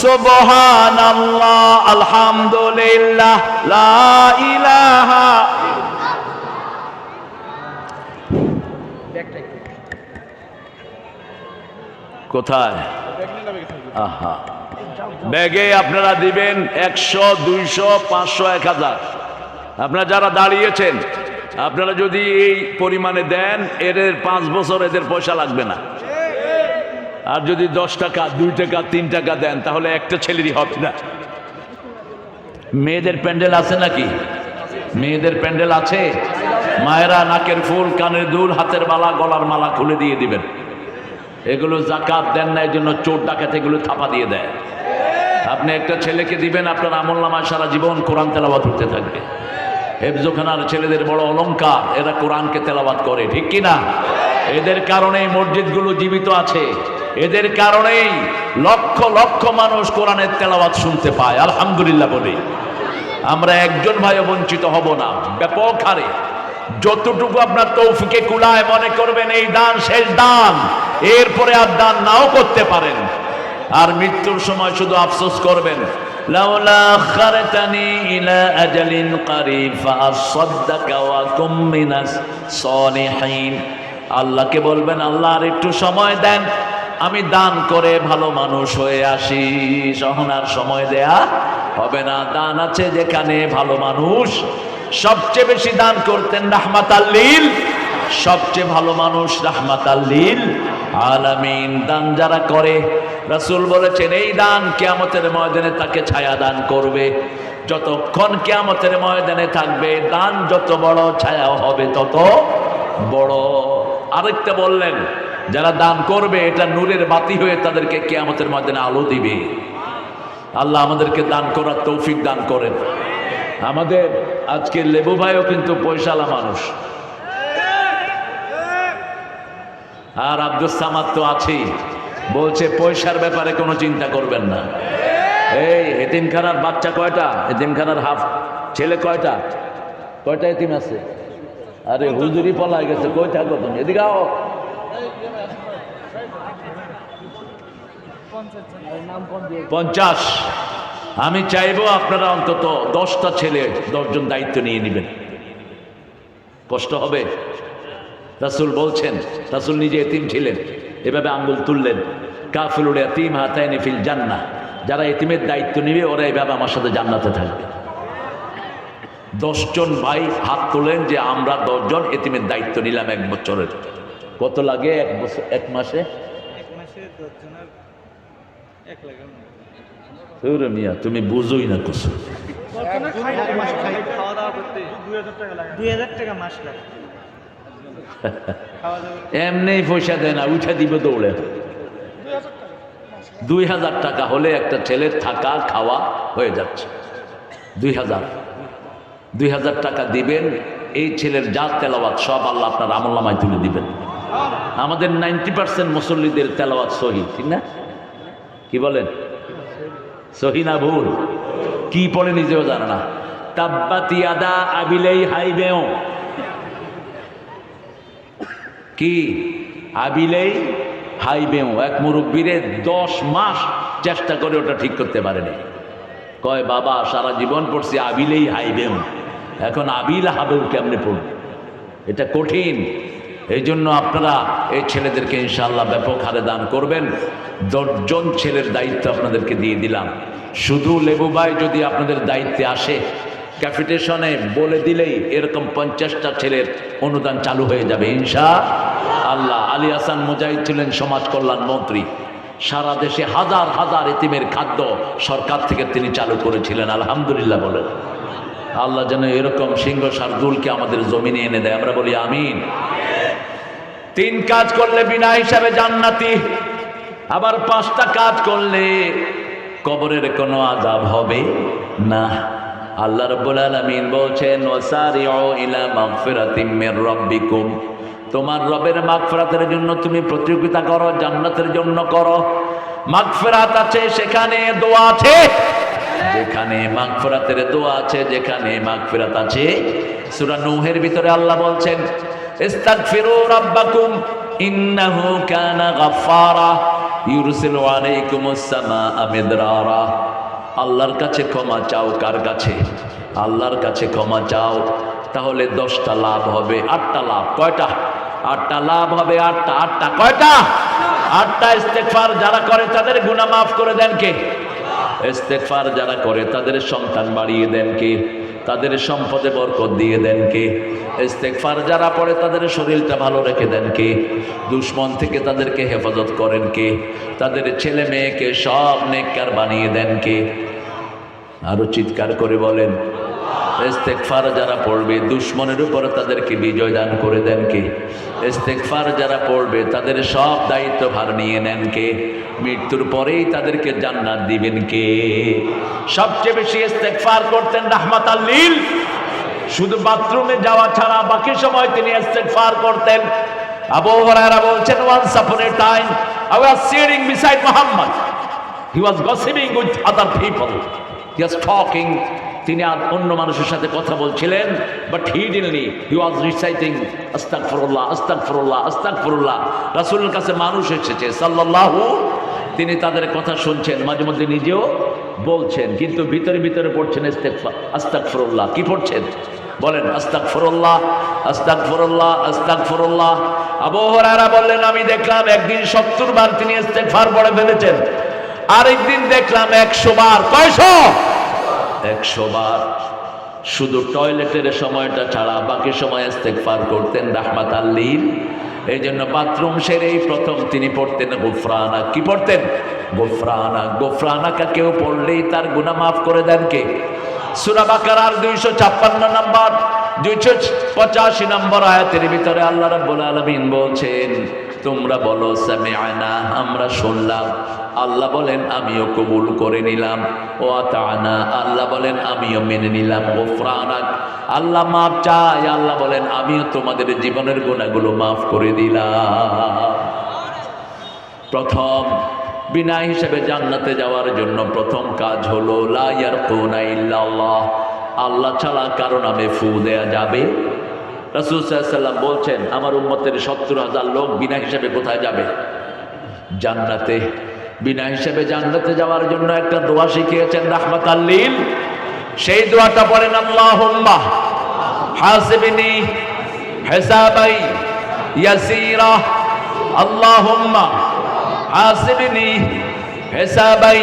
সুবহানাল্লাহ, আলহামদুলিল্লাহ, লা ইলাহা। কোথায়? আহা, ব্যাগে আপনারা দিবেন 100, 200, 500, 1000। আপনারা যারা দাঁড়িয়েছেন, আপনারা যদি এই পরিমাণে দেন, এদের 5 বছর এদের পয়সা লাগবে না। আর যদি 10 টাকা, 2 টাকা, 3 টাকা দেন, তাহলে একটা ছেলেরই হবে না। মেয়েদের প্যান্ডেল আছে নাকি? মেয়েদের প্যান্ডেল আছে? মায়েরা নাকের ফুল, কানের দুল, হাতের মালা, গলার মালা খুলে দিয়ে দিবেন। এগুলো জাকাত দেন না, এই জন্য চোর ডাকাত এগুলো থাপা দিয়ে দেয়। আপনি একটা ছেলেকে দিবেন, আপনার আমলনামায় সারা জীবন কোরআন তেলাওয়াত হতে থাকবে। হেফজোখানার ছেলেদের বড় অলংকার, এরা কোরআনকে তেলাওয়াত করে, ঠিক কিনা? এদের কারণেই মসজিদগুলো জীবিত আছে, এদের কারণেই লক্ষ লক্ষ মানুষ কোরআনের তেলাওয়াত শুনতে পায়। আলহামদুলিল্লাহ বলি। আমরা একজন ভাইও বঞ্চিত হব না, ব্যাপক হারে। যতটুকু আপনার তৌফিকে কুলায় মনে করবেন এই দান শেষ দান, এরপরে আর দান নাও করতে পারেন। আর মৃত্যুর সময় শুধু আফসোস করবেন, লাউলা আখারতানি ইলা আজালিন করিব ফাআসাদদাকা ওয়া কুম মিনাস সলিহিন। আল্লাহকে বলবেন, আল্লাহ আর একটু সময় দেন, আমি দান করে ভালো মানুষ হয়ে আসি। সহন আর সময় দেয়া হবে না। দান আছে যেখানে ভালো মানুষ। সবচেয়ে বেশি দান করতেন রাহমাতাল লিল, সবচেয়ে ভালো মানুষ রাহমাতাল লিল আলামিন। দান যারা করে, রাসূল বলেছেন এই দান কিয়ামতের ময়দানে তাকে ছায়া দান করবে। যতক্ষণ কিয়ামতের ময়দানে থাকবে, দান যত বড়, ছায়া হবে তত বড়। আরেকটা বললেন, যারা দান করবে এটা নূরের বাতি হয়ে তাদেরকে কিয়ামতের ময়দানে আলো দিবে। আল্লাহ আমাদেরকে দান করার তৌফিক দান করেন। আমাদের আজকে লেবু ভাইও কিন্তু পয়সালা মানুষ, আর আব্দুল সামাদ তো আছেই, বলছে পয়সার ব্যাপারে কোনো চিন্তা করবেন না। এই এতিমখানার বাচ্চা কয়টা? এতিমখানার হাফ ছেলে কয়টা? কয়টা এতিম আছে? আরে হুজুরি পলাই গেছে, কই থাকো তুমি? এদিকে আও। 50। আমি চাইবো আপনারা অন্তত 10টা ছেলে 10 জন দায়িত্ব নিয়ে নেবেন। কষ্ট হবে? রাসূল বলছেন, রাসূল নিজে এতিম ছিলেন, এভাবে আঙ্গুল তুললেন, কাফিলুল ইয়াতীম হাতাইনি ফিল জান্নাহ। যারা এতিমের দায়িত্ব নেবে ওরা এইভাবে আমার সাথে জান্নাতে থাকবে। 10 জন ভাই হাত তোলেন যে আমরা 10 জন এতিমের দায়িত্ব নিলাম 1 বছরের। কত লাগে 1 বছর? 1 মাসে 10 জনের 1 লাখ। তোরে মিয়া তুমি বুঝোই না কিছু। এমনি পয়সা দেয় না, উঠে দিবে দৌড়ে। 2000 টাকা হলে একটা ছেলের থাকা খাওয়া হয়ে যাচ্ছে। 2000 টাকা দিবেন, এই ছেলের যা তেলাওয়াত সব আল্লাহ আপনার আমলনামায় তুলে দিবেন। আমাদের 90% মুসল্লিদের তেলাওয়াত সহি, ঠিক না? কি বলেন? সহি না ভুল? কি পড়ে নিজেও জানে না। তাব্বাত ইয়াদা আবিলাই হাইবেও, কি আবিলাই হাইবেও। এক মুরব্বীরে 10 মাস চেষ্টা করে ওটা ঠিক করতে পারেনি। কয় বাবা সারা জীবন পড়ছি আবিলাই হাইবেও, এখন আবিল হাবেও কেমনে পড়বে? এটা কঠিন। এই জন্য আপনারা এই ছেলেদেরকে ইনশাআল্লাহ ব্যাপক হারে দান করবেন। 10 জন ছেলের দায়িত্ব আপনাদেরকে দিয়ে দিলাম। শুধু লেবু ভাই যদি আপনাদের দায়িত্বে আসে, ক্যাপিটেশনে বলে দিলেই এরকম 50টা ছেলের অনুদান চালু হয়ে যাবে ইনশাআল্লাহ। আলী হাসান মুজাহিদ ছিলেন সমাজ কল্যাণ মন্ত্রী, সারা দেশে হাজার হাজার এতিমের খাদ্য সরকার থেকে তিনি চালু করেছিলেন। আলহামদুলিল্লাহ বলেন। আল্লাহ যেন এরকম সিংহ শার্দুলকে আমাদের জমিনে এনে দেয়, আমরা বলি আমিন। 3 কাজ করলে বিনা হিসাবে জান্নাতি, আবার 5টা কাজ করলে কবরের কোনো আযাব হবে না। আল্লাহ রাব্বুল আলামিন বলছেন ওয়াসারিউ ইলা মাগফিরাতিম মির রাব্বিকুম, তোমার রবের মাগফিরাতের জন্য তুমি প্রতিযোগিতা করো, জান্নাতের জন্য করো। মাগফিরাত আছে সেখানে দোয়া আছে, যেখানে মাগফিরাতের দোয়া আছে, যেখানে মাগফিরাত আছে। সূরা নূহের ভিতরে আল্লাহ বলছেন ইস্তাগফিরু রাব্বাকুম ইন্নাহু কানা গাফফারা ইউরসিলু আলাইকুমুস সামাআ মিদরারা। আল্লাহর কাছে ক্ষমা চাও। কার কাছে? আল্লাহর কাছে ক্ষমা চাও। তাহলে 10টা লাভ হবে। 8টা লাভ। কয়টা? 8টা লাভ হবে। 8টা কয়টা? 8টা। ইস্তেগফার যারা করে তাদের গুনাহ মাফ করে দেন কে? ইস্তেগফার যারা করে তাদের সন্তান বাড়িয়ে দেন কে? তাদের সম্পদে বরকত দিয়ে দেন কে? ইস্তেগফার যারা পড়ে তাদের শরীরটা ভালো রেখে দেন কে? দুশমন থেকে তাদেরকে হেফাজত করেন কে? তাদের ছেলে মেয়েকে সব নেককার বানিয়ে দেন কে? আরো চিৎকার করে বলেন। ইস্তেগফার যারা পড়বে দুশমনের উপরে তাদেরকে বিজয় দান করে দেন কে? ইস্তেগফার যারা পড়বে তাদের সব দায়িত্ব ভার নিয়ে নেন কে? মৃত্যুর পরেই তাদেরকে জান্নাত দিবেন কে? সবচেয়ে বেশি ইস্তেগফার করতেন রাহমাতাল লিল, শুধু বাথরুমে যাওয়া ছাড়া বাকি সময় তিনি ইস্তেগফার করতেন। আবু হুরায়রা বলছেন once upon a time I was sitting beside Muhammad, he was gossiping with other people, he was talking, তিনি অন্য মানুষের সাথে কথা বলছিলেন, but hiddenly he was reciting আস্তাগফিরুল্লাহ আস্তাগফিরুল্লাহ আস্তাগফিরুল্লাহ। রাসূলের কাছে মানুষ এসেছে সাল্লাল্লাহু, তিনি তাদের কথা শুনছেন, মাঝে মধ্যে নিজেও বলছেন, কিন্তু ভিতরে ভিতরে পড়ছেন ইস্তেগফার আস্তাগফিরুল্লাহ। কি পড়ছেন বলেন? আস্তাগফিরুল্লাহ আস্তাগফিরুল্লাহ আস্তাগফিরুল্লাহ। আবু হুরায়রা বললেন আমি দেখলাম একদিন 70 বার তিনি ইস্তেগফার পড়ে ফেলেছেন, আরেকদিন দেখলাম 100 বার। কয়শো? 100 বার। শুধু টয়লেটের সময়টা ছাড়া বাকি সময় ইস্তেগফার করতেন রাহমাতাল লিল। এই জন্য বাথরুম সেরেই প্রথম তিনি পড়তেন গুফরানা। কি পড়তেন? গুফরানা। গুফরানাকা কেউ পড়লেই তার গুনাহ মাফ করে দেন কে? সূরা বাকারার 256 নম্বর 285 নম্বর আয়াতের ভিতরে আল্লাহ রাব্বুল আলামিন বলছেন তোমরা বলো সামিআনা, আমরা শুনলাম। আল্লাহ বলেন আমিও কবুল করে নিলাম। ও আতানা, আল্লাহ বলেন আমিও মেনে নিলাম। গুফরানাক, আল্লাহ মাফ চায়, আল্লাহ বলেন আমিও তোমাদের জীবনের গুনাহগুলো মাফ করে দিলাম। প্রথম বিনা হিসেবে জান্নাতে যাওয়ার জন্য প্রথম কাজ হলো লা ইয়ারকুনা ইল্লাল্লাহ, আল্লাহ ছাড়া কারো নামে ফু দেয়া যাবে। রাসূল সাল্লাল্লাহু আলাইহি ওয়াসাল্লাম বলছেন আমার উম্মতের 70,000 লোক বিনা হিসেবে কোথায় যাবে? জান্নাতে। বিনা হিসেবে জান্নাতে যাওয়ার জন্য একটা দোয়া শিখিয়েছেন রাহমাতাল লিল। সেই দোয়াটা পড়েন আল্লাহুম্মা হাসিবনি হিসাবাই ইয়াসীরা, আল্লাহুম্মা হাসিবনি হিসাবাই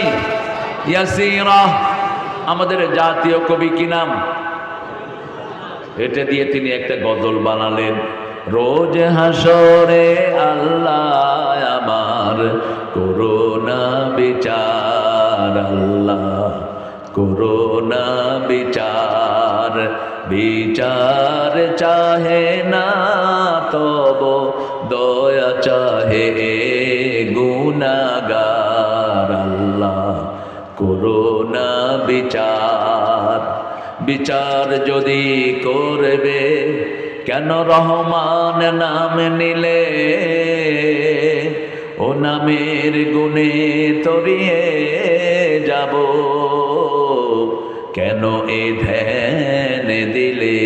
ইয়াসীরা। আমাদের জাতীয় কবি কি নাম? এটা দিয়ে তিনি একটা গজল বানালেন। রোজ হাসরে আল্লাহ আমার করোনা বিচার, আল্লাহ করোনা বিচার, বিচার চাহে না তব দয়া চাহে গুনাহগার, আল্লাহ করোনা বিচার। বিচার যদি করবে কেন রহমান নাম নিলে, ও নামের গুণে তরিয়ে যাব, কেন এ ধ্যান দিলে।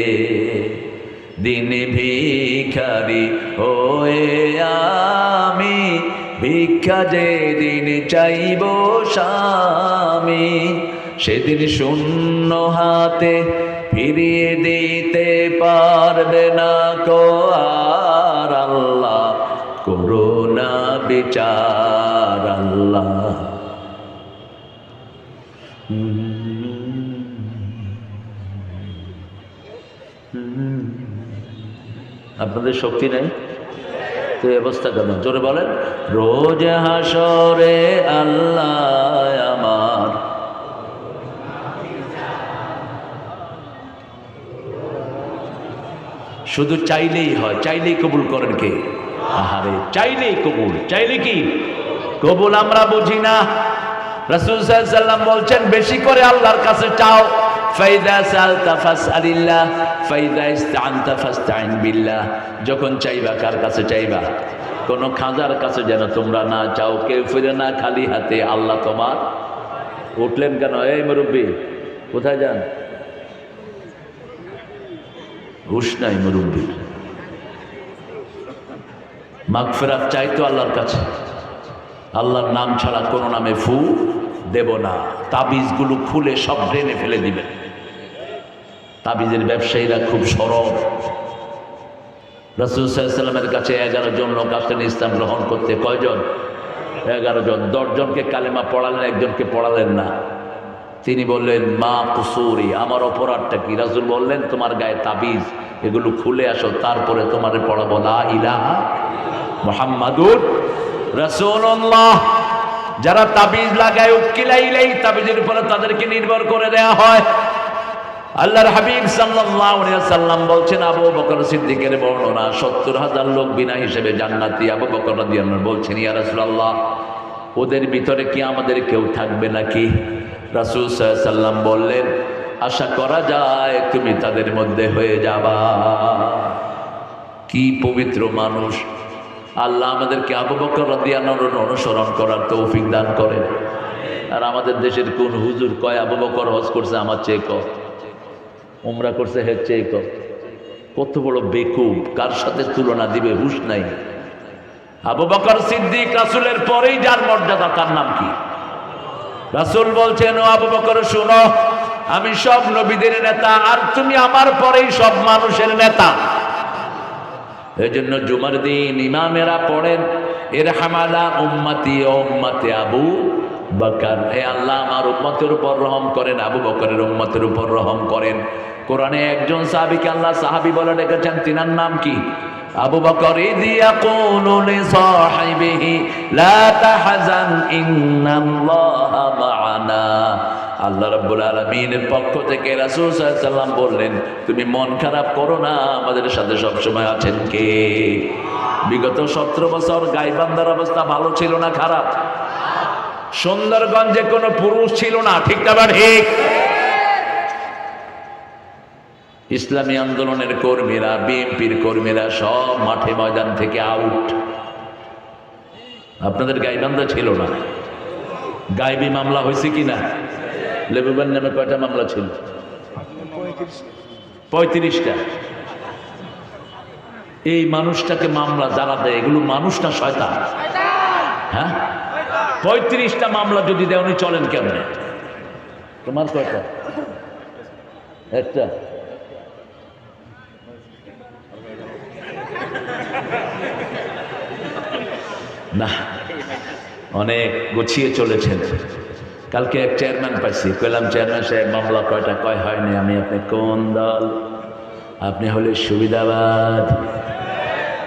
দিন ভিখারি হয়ে আমি ভিক্ষা যে দিন চাইব স্বামী, সেদিন শূন্য হাতে ফিরিয়ে দিতে পারবে না কো আর বিচার আল্লাহ। আপনাদের শক্তি নাই তো এই অবস্থা কেন? জোরে বলেন। রোজ হাসরে আল্লাহ আমার শুধু চাইলেই হয়, চাইলেই কবুল করেন কে? আহারে, চাইলেই কবুল, চাইলে কি কবুল আমরা বুঝি না। রাসূল সাল্লাল্লাহু আলাইহি ওয়াসাল্লাম বলছেন বেশি করে আল্লাহর কাছে চাও। ফাইদা সালতা ফাসআলিল্লাহ ফাইদা ইসতাআনতা ফাসতাইন বিল্লাহ। যখন চাইবা কার কাছে চাইবা? কোন খাজার কাছে যেন তোমরা না চাও, কেউ ফিরে না খালি হাতে। আল্লাহ তোমার। উঠলেন কেন? এই মুরব্বী কোথায় যান? হুশ নাই মুরব্বীর। মাগফিরাত চাইতো আল্লাহর কাছে। আল্লাহর নাম ছাড়া কোনো নামে ফু দেব না। তাবিজগুলো খুলে সব ড্রেনে ফেলে দিবেন। তাবিজের ব্যবসায়ীরা খুব সরল। রাসূল সাল্লাল্লাহু আলাইহি ওয়াসাল্লামের কাছে 11 জন লোক আসলেন ইসলাম গ্রহণ করতে। কয়জন? 11 জন। 10 জনকে কালেমা পড়ালেন, একজনকে পড়ালেন না। তিনি বললেন মা কুসুরি, আমার অপরাধটা কি? রাসূল বললেন তোমার গায়ে তাবিজ, এগুলো খুলে আসো, তারপরে তোমারে পড়াবো লা ইলাহা মুহাম্মাদুর রাসূলুল্লাহ। যারা তাবিজ লাগায় উকিলাইলেই তাবিজের উপরে তাদেরকে নির্ভর করে দেয়া হয়। আল্লাহর হাবিব সাল্লাল্লাহু আলাইহি ওয়াসাল্লাম বলছেন, আবু বকর সিদ্দিকের বর্ণনা, 70,000 লোক বিনা হিসেবে জান্নাতি। আবু বকর রাদিয়াল্লাহু আনহু বলছেন, ইয়া রাসূলুল্লাহ, ওদের ভিতরে কি আমাদের কেউ থাকবে নাকি? রাসূল সাল্লাল্লাহু আলাইহি ওয়াসাল্লাম বললেন, আশা করা যায় তুমি তাদের মধ্যে হয়ে যাবা। কি পবিত্র মানুষ! আল্লাহ আমাদেরকে আবু বকর রাদিয়াল্লাহু আনহুর অনুসরণ করার তৌফিক দান করেন। আর আমাদের দেশের কোন হুজুর কয় আবু বকর হজ করছে আমার চেয়ে কম, উমরা করছে হের চেয়ে কম? কত বড় বেকুব! কার সাথে তুলনা দিবে হুঁশ নাই। আবু বকর সিদ্দিক রাসূলের পরেই যার মর্যাদা, তার নাম কি? রাসূল বলছেন, ও আবু বকর শুনো, আমি সব নবীদের নেতা, আর তুমি আমার পরেই সব মানুষের নেতা। এই জন্য জুমার দিন ইমামেরা পড়েন, ইরহামালা উম্মতি ও উম্মতে আবু বকর, হে আল্লাহ আমার উম্মতের উপর রহম করেন, আবু বকরের উম্মতের উপর রহম করেন। কোরআনে একজন সাহাবীকে আল্লাহ সাহাবী বলে ডেকেছেন, তিনার নাম কি? আবু বকর। ইয ইয়াকুলু লিসাহিবিহি লা তাহজান ইন্নাল্লাহা মা'ানা। আল্লাহ রাব্বুল আলামিনের পক্ষ থেকে রাসূল সাল্লাল্লাহু আলাইহি ওয়াসাল্লাম বললেন, তুমি মন খারাপ করো না, আমাদের সাথে সব সময় আছেন কে? বিগত 17 বছর গাইবান্ধার অবস্থা ভালো ছিল না খারাপ? সুন্দরগঞ্জে কোনো পুরুষ ছিল না, ঠিক না ঠিক? ইসলামী আন্দোলনের কর্মীরা, বিএনপির কর্মীরা সব মাঠে ময়দান থেকে আউট। আপনাদের গাইবান্ধা ছিল না? গাইবি মামলা হয়েছে কিনা? লেবুবান নামে কয়টা মামলা ছিল? 35টা। এই মানুষটাকে মামলা যারা দেয়, এগুলো মানুষ না শয়তান? হ্যাঁ, 35টা মামলা যদি দেয়, উনি চলেন কেমনে? তোমার কয়টা? একটা। না, অনেক গুছিয়ে চলেছেন। কালকে এক চেয়ারম্যান পাইছি, কইলাম চেয়ারম্যান সাহেব মামলা কয়টা? কয় হয়নি। আমি, আপনি কোন দল? আপনি হলে সুবিধাবাদ,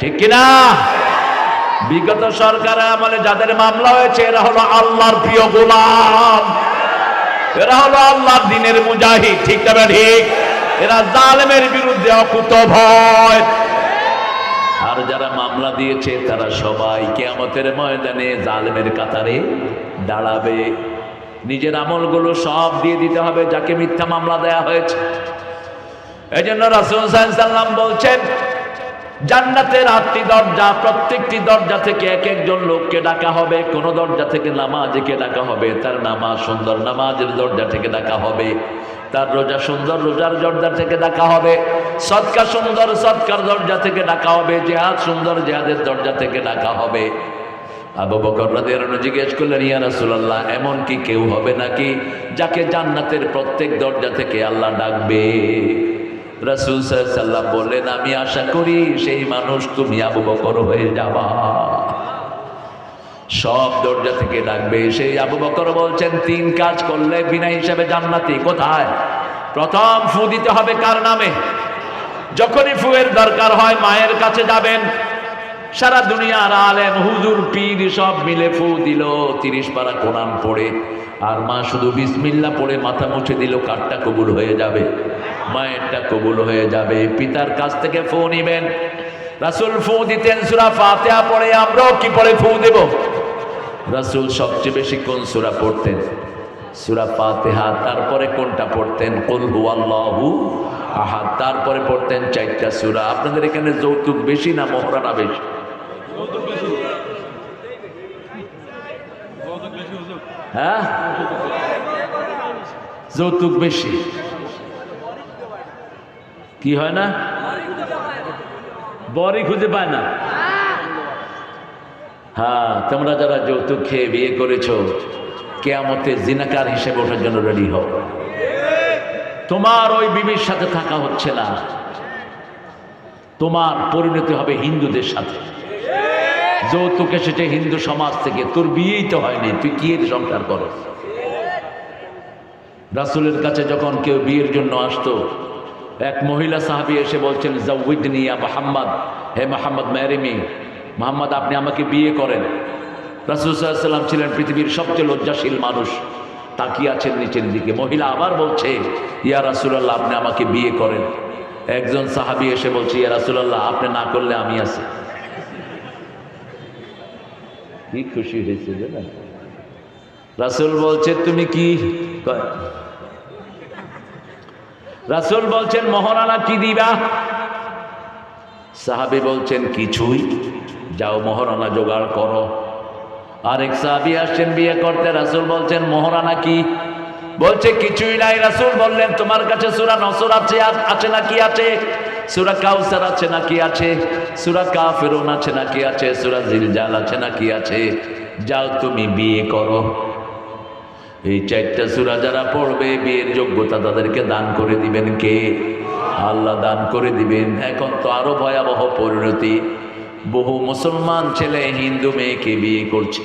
ঠিক কিনা? বিগত সরকারের আমলে যাদের মামলা হয়েছে এরা হলো আল্লাহর প্রিয় গোলাম, এরা হলো আল্লাহর দ্বীনের মুজাহিদ, ঠিক না ঠিক? এরা জালেমের বিরুদ্ধে অকুতভয়। আর যারা মামলা দিয়েছে তারা সবাই কিয়ামতের ময়দানে জালেমের কাতারে দাঁড়াবে। নিজের আমলগুলো সব দিয়ে দিতে হবে যাকে মিথ্যা মামলা দেয়া হয়েছে। এই জন্য রাসূল সাল্লাল্লাহু আলাইহি ওয়াসাল্লাম বলছেন, জান্নাতের 8টি দরজা, প্রত্যেকটি দরজা থেকে এক একজন লোককে ডাকা হবে। কোন দরজা থেকে নামাজকে ডাকা হবে, তার নামাজ সুন্দর, নামাজের দরজা থেকে ডাকা হবে। তার রোজা সুন্দর, রোজার দরজা থেকে ডাকা হবে। সদকা সুন্দর, সদকার দরজা থেকে ডাকা হবে। জিহাদ সুন্দর, জিহাদের দরজা থেকে ডাকা হবে। আবু বকর রাদিয়াল্লাহু আনহু জিজ্ঞেস করলেন, ইয়া রাসূলুল্লাহ, এমন কি কেউ হবে নাকি যাকে জান্নাতের প্রত্যেক দরজা থেকে আল্লাহ ডাকবে? রাসূল সাল্লাল্লাহু আলাইহি ওয়াসাল্লাম বললেন, আমি আশা করি সেই মানুষ তুমি আবু বকর হয়ে যাবা। সব দরজা থেকে ডাকবে। সেই আবু বকর বলছেন 3 কাজ করলে বিনা হিসাবে জান্নাতি। কোথায়? প্রথম ফু দিতে হবে কার নামে? যখনই ফুয়ের দরকার হয় মায়ের কাছে যাবেন। সারা দুনিয়ার আলেম হুজুর পীর সব মিলে ফু দিল, 30 পারা কোরআন পড়ে, আর মা শুধু বিসমিল্লাহ পড়ে মাথা মুছে দিল। কারটা কবুল হয়ে যাবে? মায়েরটা কবুল হয়ে যাবে। পিতার কাছ থেকে ফু নিবেন। রাসূল ফু দিতেন সূরা ফাতিহা পড়ে, আমরাও কি পড়ে ফু দেব? রাসূল সবচেয়ে বেশি কোন সূরা পড়তেন? সূরা ফাতিহা। তারপরে কোনটা পড়তেন? কুল হুয়াল্লাহু আহাদ। তারপরে পড়তেন 4টা সূরা। আপনাদের এখানে যৌতুক বেশি না মহরানা বেশি? হ্যাঁ, যৌতুক বেশি। কি হয় না? বরই খুঁজে পায় না। হ্যাঁ, তোমরা যারা যৌতুক খেয়ে বিয়ে করেছো, কিয়ামতে জিনাকার হিসেবে ওঠার জন্য রেডি হও। তোমার ওই বিবির সাথে থাকা হচ্ছে না, তোমার পরিণতি হবে হিন্দুদের সাথে। যৌতুক এসেছে হিন্দু সমাজ থেকে, তোর বিয়েই তো হয়নি, তুই কি এর সংসার করো? রাসূলের কাছে যখন কেউ বিয়ের জন্য আসতো, এক মহিলা সাহাবী এসে বলছেন, জাউইদনি ইয়া মুহাম্মদ, হে মুহাম্মদ মেরি মুহাম্মদ, আপনি আমাকে বিয়ে করেন। রাসূল সাল্লাল্লাহু আলাইহি ওয়াসাল্লাম ছিলেন পৃথিবীর সবচেয়ে লজ্জাশীল মানুষ, তাকিয়ে আছেন নিচের দিকে। মহিলা আবার বলছে, ইয়া রাসূলুল্লাহ, আপনি আমাকে বিয়ে করেন। একজন সাহাবী এসে বলছে, ইয়া রাসূলুল্লাহ, আপনি না করলে আমি আছি। কি খুশি হয়েছে না? রাসূল বলছে, তুমি কি? রাসূল বলছেন, মহরানা কি দিবা? সাহাবী বলছেন, কিছুই। যাও মহরানা জোগাড় করো। আরেক সাহাবী আসছেন বিয়ে করতে। রাসূল বলছেন, মহরানা কি? বলছে, কিছুই নাই। রাসূল বললেন, তোমার কাছে সূরা নসর আছে নাকি আছে? সূরা কাউসার আছে নাকি আছে? সূরা কাফিরুন আছে নাকি আছে? সূরা জিলজাল আছে নাকি আছে? যাও তুমি বিয়ে করো। এই 4টা সূরা যারা পড়বে, বিয়ের যোগ্যতা তাদেরকে দান করে দিবেন কে? আল্লাহ দান করে দিবেন। এখন তো আরো ভয়াবহ পরিণতি, বহু মুসলমান ছেলে হিন্দু মেয়েকে বিয়ে করছে।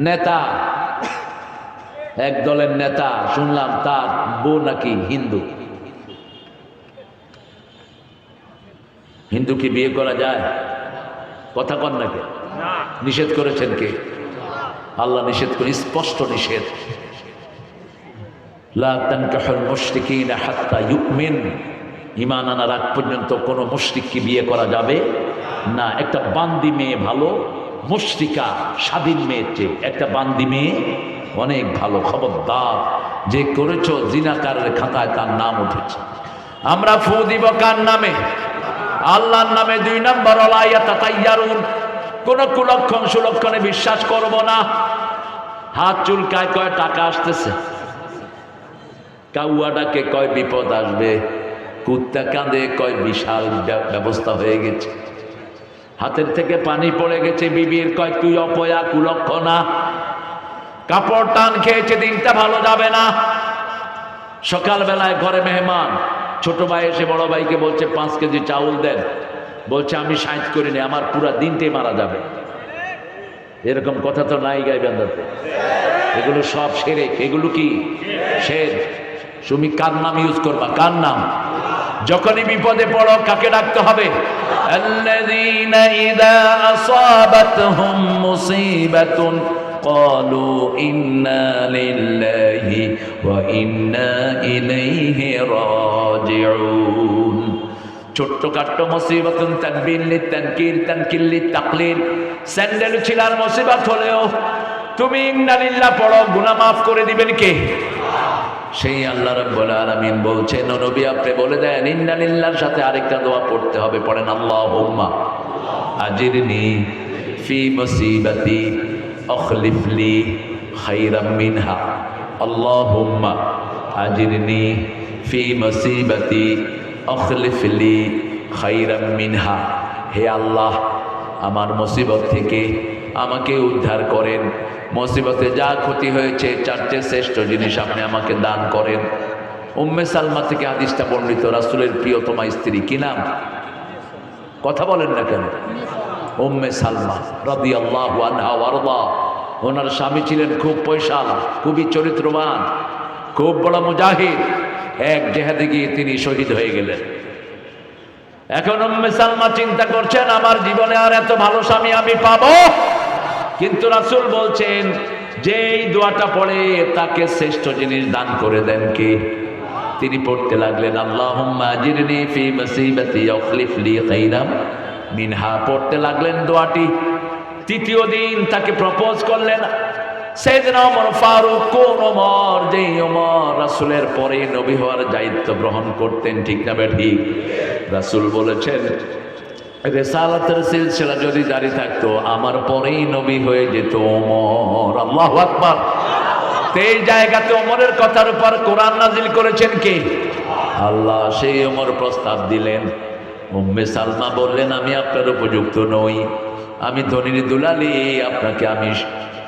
নেতা, এক দলের নেতা শুনলাম তার বউ নাকি হিন্দু। হিন্দু কি বিয়ে করা যায়? কথা কন নাকি? নিষেধ করেছেন কে? আল্লাহ নিষেধ করে, স্পষ্ট নিষেধ। লা তানকাহুল মুশরিকিনা হাত্তা ইউমিন, ঈমান আনার আগ পর্যন্ত কোনো মুশরিককে বিয়ে করা যাবে না। একটা বান্দি মেয়ে ভালো, মুশরিকা স্বাধীন মেয়ের চেয়ে একটা বান্দি মেয়ে অনেক ভালো। খবরদার, যে করেছো জিনাকারের খাতায় তার নাম উঠেছে। আমরা ফু দিব কার নামে? আল্লাহর নামে। 2 নম্বর, ওয়ালা ইয়াতাতাইয়ারুন, কোন কুলক্ষণ সুলক্ষণে বিশ্বাস করব না। হাত চুলকায়, কয় টাকা আসতেছে। কাউয়া ডাকে, কয় বিপদ আসবে। কুত্তা কাঁদে, কয় বিশাল ব্যবস্থা হয়ে গেছে। হাতের থেকে পানি পড়ে গেছে বিবির, কয় তুই অপয়া কুলক্ষণা। কাপড় টান খেয়েছে, দিনটা ভালো যাবে না। সকালবেলায় ঘরে মেহমান, ছোট ভাই এসে বড় ভাইকে বলছে 5 কেজি চাউল দেন। বলছে, আমি 60 করিনি, আমার পুরা দিনটাই মারা যাবে। এরকম কথা তো নাই গাইবান্ধাতে। এগুলো সব শিরক। এগুলো কি? শিরক। তুমি কার নাম ইউজ করবা? কার নাম? যখনই বিপদে পড়ো কাকে ডাকতে হবে? আল্লাযীনা ইযা আসাবাতহুম মুসিবাতুন ক্বালু ইন্না লিল্লাহি ওয়া ইন্না ইলাইহি রাজিউন। ছোট্টখাট্ট মুসিবাতুন তানবিন লিতানকির, তানকিল লিতাকলিল, স্যান্ডেল ছিলার মুসিবত হলেও তুমি ইন্না লিল্লাহ পড়ো, গুনাহ মাফ করে দিবেন কে? সেই আল্লাহ রাব্বুল আলামিন বলছেন, নবী আপনি বলে দেন ইন্না লিল্লাহর সাথে আরেকটা দোয়া পড়তে হবে। পড়েন, আল্লাহুম্মা আজিরনি ফি মুসিবাতি আখলিফ লি খায়রাম মিনহা। আল্লাহুম্মা আজিরনি ফি মুসিবাতি আখলিফ লি খায়রাম মিনহা। হে আল্লাহ, আমার মুসিবত থেকে আমাকে উদ্ধার করেন। মুসিবতে যা ক্ষতি হয়েছে, 4টে শ্রেষ্ঠ জিনিস আপনি আমাকে দান করেন। উম্মে সালমা থেকে হাদিসটা বর্ণিত। রাসূলের প্রিয়তমা স্ত্রী, কি নাম? কথা বলেন না কেন? উম্মে সালমা রাদিয়াল্লাহু আনহা ওয়ারদা। ওনার স্বামী ছিলেন খুব পয়সাওয়ালা, খুবই চরিত্রবান, খুব বড় মুজাহিদ। এক জেহাদে গিয়ে তিনি শহীদ হয়ে গেলেন। এখন উম্মে সালমা চিন্তা করছেন, আমার জীবনে আর এত ভালো স্বামী আমি পাবো? কিন্তু রাসূল বলছেন যে এই দোয়াটা পড়ে তাকে শ্রেষ্ঠ জিনিস দান করে দেন কে? তিনি পড়তে লাগলেন, আল্লাহুম্মা আজিরনি ফি মুসিবাতি আখলিফ লি খাইরাম মিনহা। পড়তে লাগলেন দোয়াটি। তৃতীয় দিন তাকে প্রপোজ করলেন সাইয়েদনা ওমর ফারুক। কোন ওমর? যেই ওমর রাসূলের পরে নবী হওয়ার দায়িত্ব গ্রহণ করতেন, ঠিক না ঠিক? রাসূল বলেছেন রিসালাতের সিলসিলা যদি জারি থাকতো আমার পরেই নবী হয়ে যেত ওমর। আল্লাহু আকবার। এই জায়গাতে ওমরের কথার উপর কোরআন নাজিল করেছেন কে? আল্লাহ। সেই ওমর প্রস্তাব দিলেন। উম্মে সালমা বললেন, আমি আপনার উপযুক্ত নই, আমি ধনীর দুলালি, আপনাকে আমি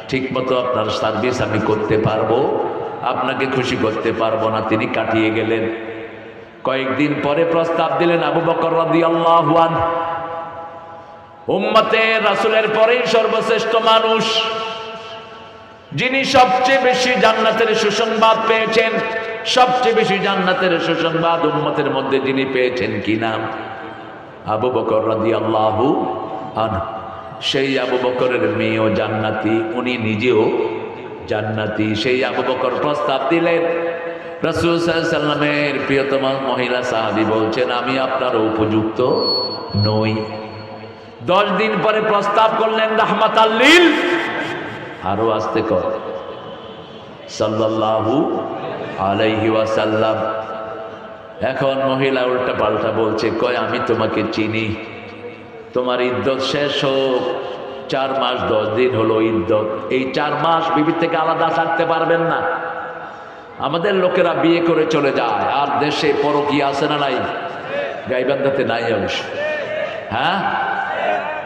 ঠিকমতো আপনার সার্ভিস আমি করতে পারবো, আপনাকে খুশি করতে পারবো না। তিনি কাটিয়ে গেলেন। কয়েকদিন পরে প্রস্তাব দিলেন আবু বকর রাদিয়াল্লাহু আনহু, উম্মতের রাসূলের পরেই সর্বশ্রেষ্ঠ মানুষ, যিনি সবচেয়ে বেশি জান্নাতের সুসংবাদ পেয়েছেন। সবচেয়ে বেশি জান্নাতের সুসংবাদ উম্মতের মধ্যে যিনি পেয়েছেন কি নাম? আবু বকর রাদিয়াল্লাহু আনহু। সেই আবু বকরের মেয়েও জান্নাতি, উনি নিজেও জান্নাতি। সেই আবু বকর প্রস্তাব দিলেন। রাসূল সাল্লাল্লাহু আলাইহি সাল্লামের প্রিয়তম মহিলা সাহাবী বলছেন, আমি আপনার উপযুক্ত নই। 10 দিন পরে প্রস্তাব করলেন রাহমাতাল লিল, আরো আস্তে কর, সাল্লাল্লাহু আলাইহি ওয়াসাল্লাম। এখন মহিলা উল্টা পাল্টা বলছে, কয় আমি তোমাকে চিনি, তোমার ইদ্যত শেষ হোক, 4 মাস 10 দিন হলো ইদ্যত, এই 4 মাস বিবি থেকে আলাদা থাকতে পারবেন না। আমাদের লোকেরা বিয়ে করে চলে যায়, আর দেশে পরকীয়া আছে না নাই? গাইবান্ধাতে নাই অবশ্য। হ্যাঁ,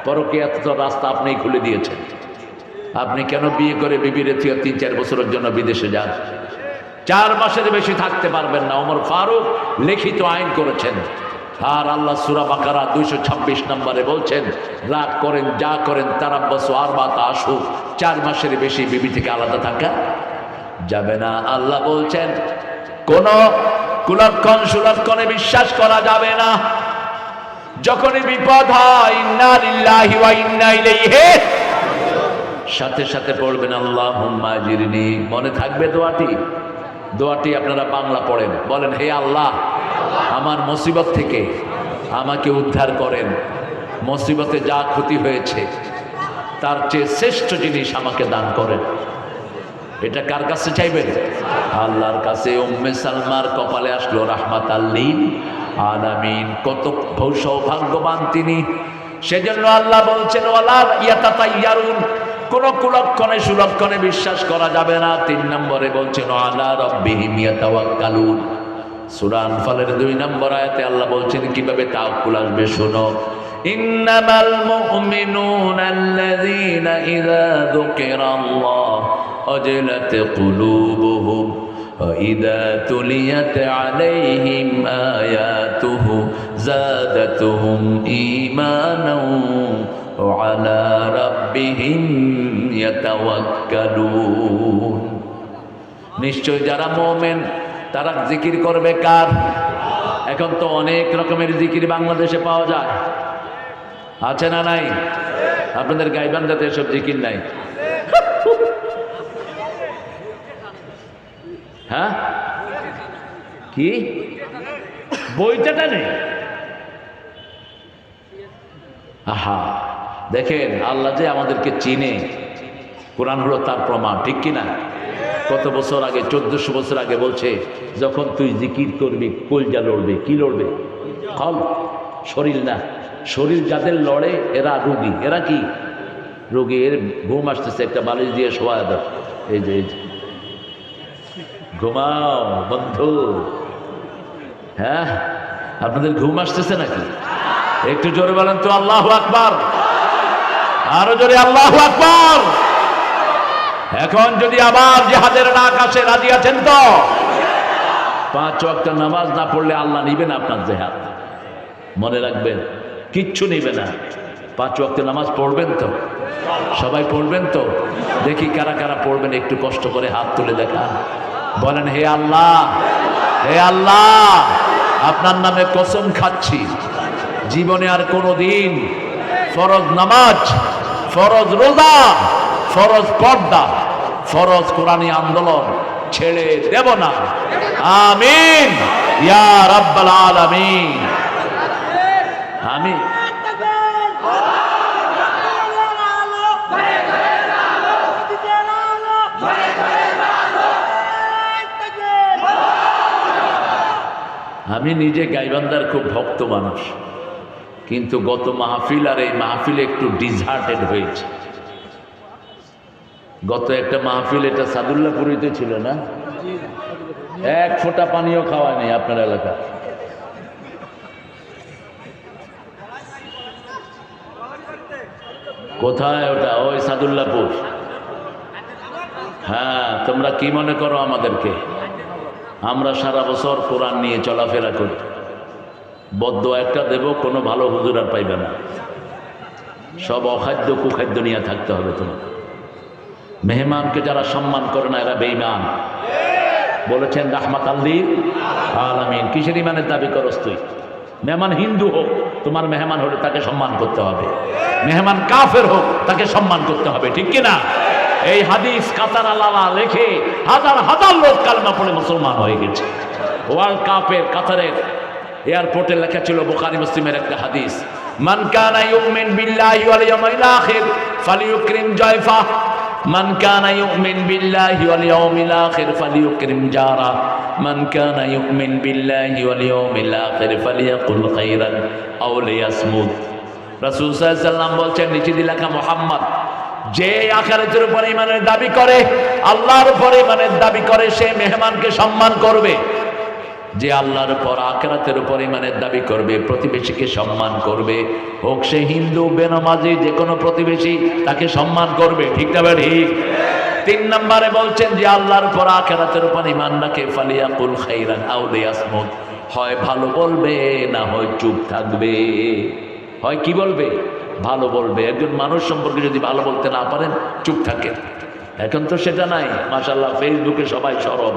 পরকীয়া তো রাস্তা আপনিই খুলে দিয়েছেন। আপনি কেন বিয়ে করে বিবির 3-4 বছরের জন্য বিদেশে যান? 4 মাসের বেশি থাকতে পারবেন না। ওমর ফারুক লিখিত আইন করেছেন। আর আল্লাহ সূরা বাকারা 226 নম্বরে বলছেন, রাগ করেন যা করেন তারাব্বাসু আরবাতা আশহুর, 4 মাসের বেশি বিবি থেকে আলাদা থাকা যাবে না। আল্লাহ বলছেন কোন কুলক্ষণ সুলক্ষণে বিশ্বাস করা যাবে না। যখনই বিপদ হয় ইন্না লিল্লাহি ওয়া ইন্না ইলাইহি, সাথে সাথে পড়বেন আল্লাহুম্মা আজিরনি। মনে থাকবে দোয়াটি? দোয়াটি আপনারা বাংলা পড়েন, বলেন, হে আল্লাহ আমার মুসিবত থেকে আমাকে উদ্ধার করেন, মুসিবতে যা ক্ষতি হয়েছে তার চেয়ে শ্রেষ্ঠ জিনিস আমাকে দান করেন। এটা কার কাছে চাইবেন? আল্লাহর কাছে। উম্মে সালমার কপালে আসলো রাহমাতাল লিল আলামিন। কত সৌভাগ্যবান তিনি। সেজন্য আল্লাহ বলছেন ওয়ালা ইয়াতাতাইয়ারুন, কোন কুলক্ষণে সুলক্ষণে বিশ্বাস করা যাবে না। 3 নম্বরে বলছেন আলা রাব্বিহিম ইয়াতাওয়াক্কালুন। সূরা আনফালের 2 নম্বর আয়াতে আল্লাহ বলছেন কিভাবে তাওয়াক্কুল আসবে, শোনো। ইন্নামাল মুমিনুনা আল্লাযীনা ইযা যুকিরাল্লাহ ওয়াজিলাত কুলুবুহুম ওয়া ইযা তুলিয়াত আলাইহিম আয়াতুহু যাদাতুহুম ঈমানাও ওয়া আলা রাব্বিহিম ইয়াতাওয়াক্কালুন। নিশ্চয় যারা মুমিন তারা জিকির করবে কার? এখন তো অনেক রকমের জিকির বাংলাদেশে পাওয়া যায়, আছে না নাই? আপনাদের গাইবান্ধাতে এসব জিকির নাই? হ্যাঁ, কি বইটা নেই? আহা, দেখেন আল্লাহ যে আমাদেরকে চিনে, কোরআন হলো তার প্রমাণ, ঠিক কিনা? কত বছর আগে, 1400 বছর আগে বলছে, যখন তুই জিকির করবি কলজা লড়বে। কি লড়বে? কল, শরীর না। শরীর যাদের লড়ে এরা রোগী। এরা কি রোগী? এর ঘুম আসতেছে, একটা বালিশ দিয়ে শোয়া দাও। এই যে ঘুমাও বন্ধু। হ্যাঁ, আপনাদের ঘুম আসতেছে নাকি? একটু জোরে বলেন তো আল্লাহু আকবার। আরো জোরে আল্লাহু আকবার। এখন যদি আবার জিহাদের ডাক আসে, রাজি আছেন তো? 5 ওয়াক্ত নামাজ না পড়লে আল্লাহ নিবে না আপনার জিহাদ, মনে রাখবেন, কিচ্ছু নিবে না। 5 ওয়াক্ত নামাজ পড়বেন তো? সবাই পড়বেন তো? দেখি কারা কারা পড়বেন, একটু কষ্ট করে হাত তুলে দেখান। বলেন, হে আল্লাহ, হে আল্লাহ, আপনার নামে কসম খাচ্ছি, জীবনে আর কোনোদিন ফরজ নামাজ, ফরজ রোজা, ফরজ পর্দা, ফরজ কোরআনী আন্দোলন ছেড়ে দেব না। আমিন ইয়া রাব্বাল আলামিন। আমি আমি নিজে গাইবান্ধার খুব ভক্ত মানুষ, কিন্তু গত মাহফিল আর এই মাহফিলে একটু ডিসহার্টেড হয়েছে। গত একটা মাহফিল, এটা সাদুল্লাহপুরিতে ছিল না? এক ফোঁটা পানিও খাওয়া নেই আপনার এলাকা। কোথায় ওটা? ওই সাদুল্লাহপুর। হ্যাঁ, তোমরা কি মনে করো আমাদেরকে? আমরা সারা বছর কোরআন নিয়ে চলাফেরা করি, বদ্ধ একটা দেব, কোনো ভালো হুজুর আর পাইবে না। সব অখাদ্য কুখাদ্য নিয়ে থাকতে হবে তোমার। মেহমানকে যারা সম্মান করে না এরা বেঈমান। বলেছেন রাহমাত লিল আলামিন। কিসের ইমানের দাবি করস তুই? মেহমান হিন্দু হোক, তোমার মেহমান হলে তাকে সম্মান করতে হবে। মেহমান কাফের হোক, তাকে সম্মান করতে হবে, ঠিক কিনা? এই হাদিস কাতার আলালা লেখে হাজার হাজার লোক কালেমা পড়ে মুসলমান হয়ে গেছে। ওয়ার্ল্ড কাপের কাতারের এয়ারপোর্টে লেখা ছিল বুখারী মুসলিমের একটা হাদিস, মান কানা ইউমিন বিল্লাহি ওয়াল ইয়াউমিল আখির ফালিয়ুকরিম জায়ফা, মান কানা ইউমিন বিল্লাহি ওয়াল ইয়াউমিল আখির ফালিয়ুকরিম জারা, মান কানা ইউমিন বিল্লাহি ওয়াল ইয়াউমিল আখির ফালিয়াকুল খাইরান আও লিয়াসমুত। রাসূল সাল্লাল্লাহু আলাইহি ওয়াসাল্লাম বলছেন, নিচে দিয়ে লেখা মুহাম্মদ, যে আখিরাতের উপর ঈমানের দাবি করে, আল্লাহর উপর ঈমানের দাবি করে, সে মেহমানকে সম্মান করবে। যে আল্লাহর উপর আখিরাতের উপর ঈমানের দাবি করবে, প্রতিবেশীকে সম্মান করবে, হোক সে হিন্দু বেনামাজি, যে কোনো প্রতিবেশী তাকে সম্মান করবে, ঠিক না ঠিক? 3 নম্বরে বলছেন, যে আল্লাহর উপর আখিরাতের উপর ঈমান রাখে, ফালিয়াকুল খাইরান আও লিয়াসমুত, হয় ভালো বলবে, না হয় চুপ থাকবে। হয় কি বলবে? ভালো বলবে। একজন মানুষ সম্পর্কে যদি ভালো বলতে না পারেন, চুপ থাকে। এখন তো সেটা নাই, মাশাআল্লাহ, ফেসবুকে সবাই সরব।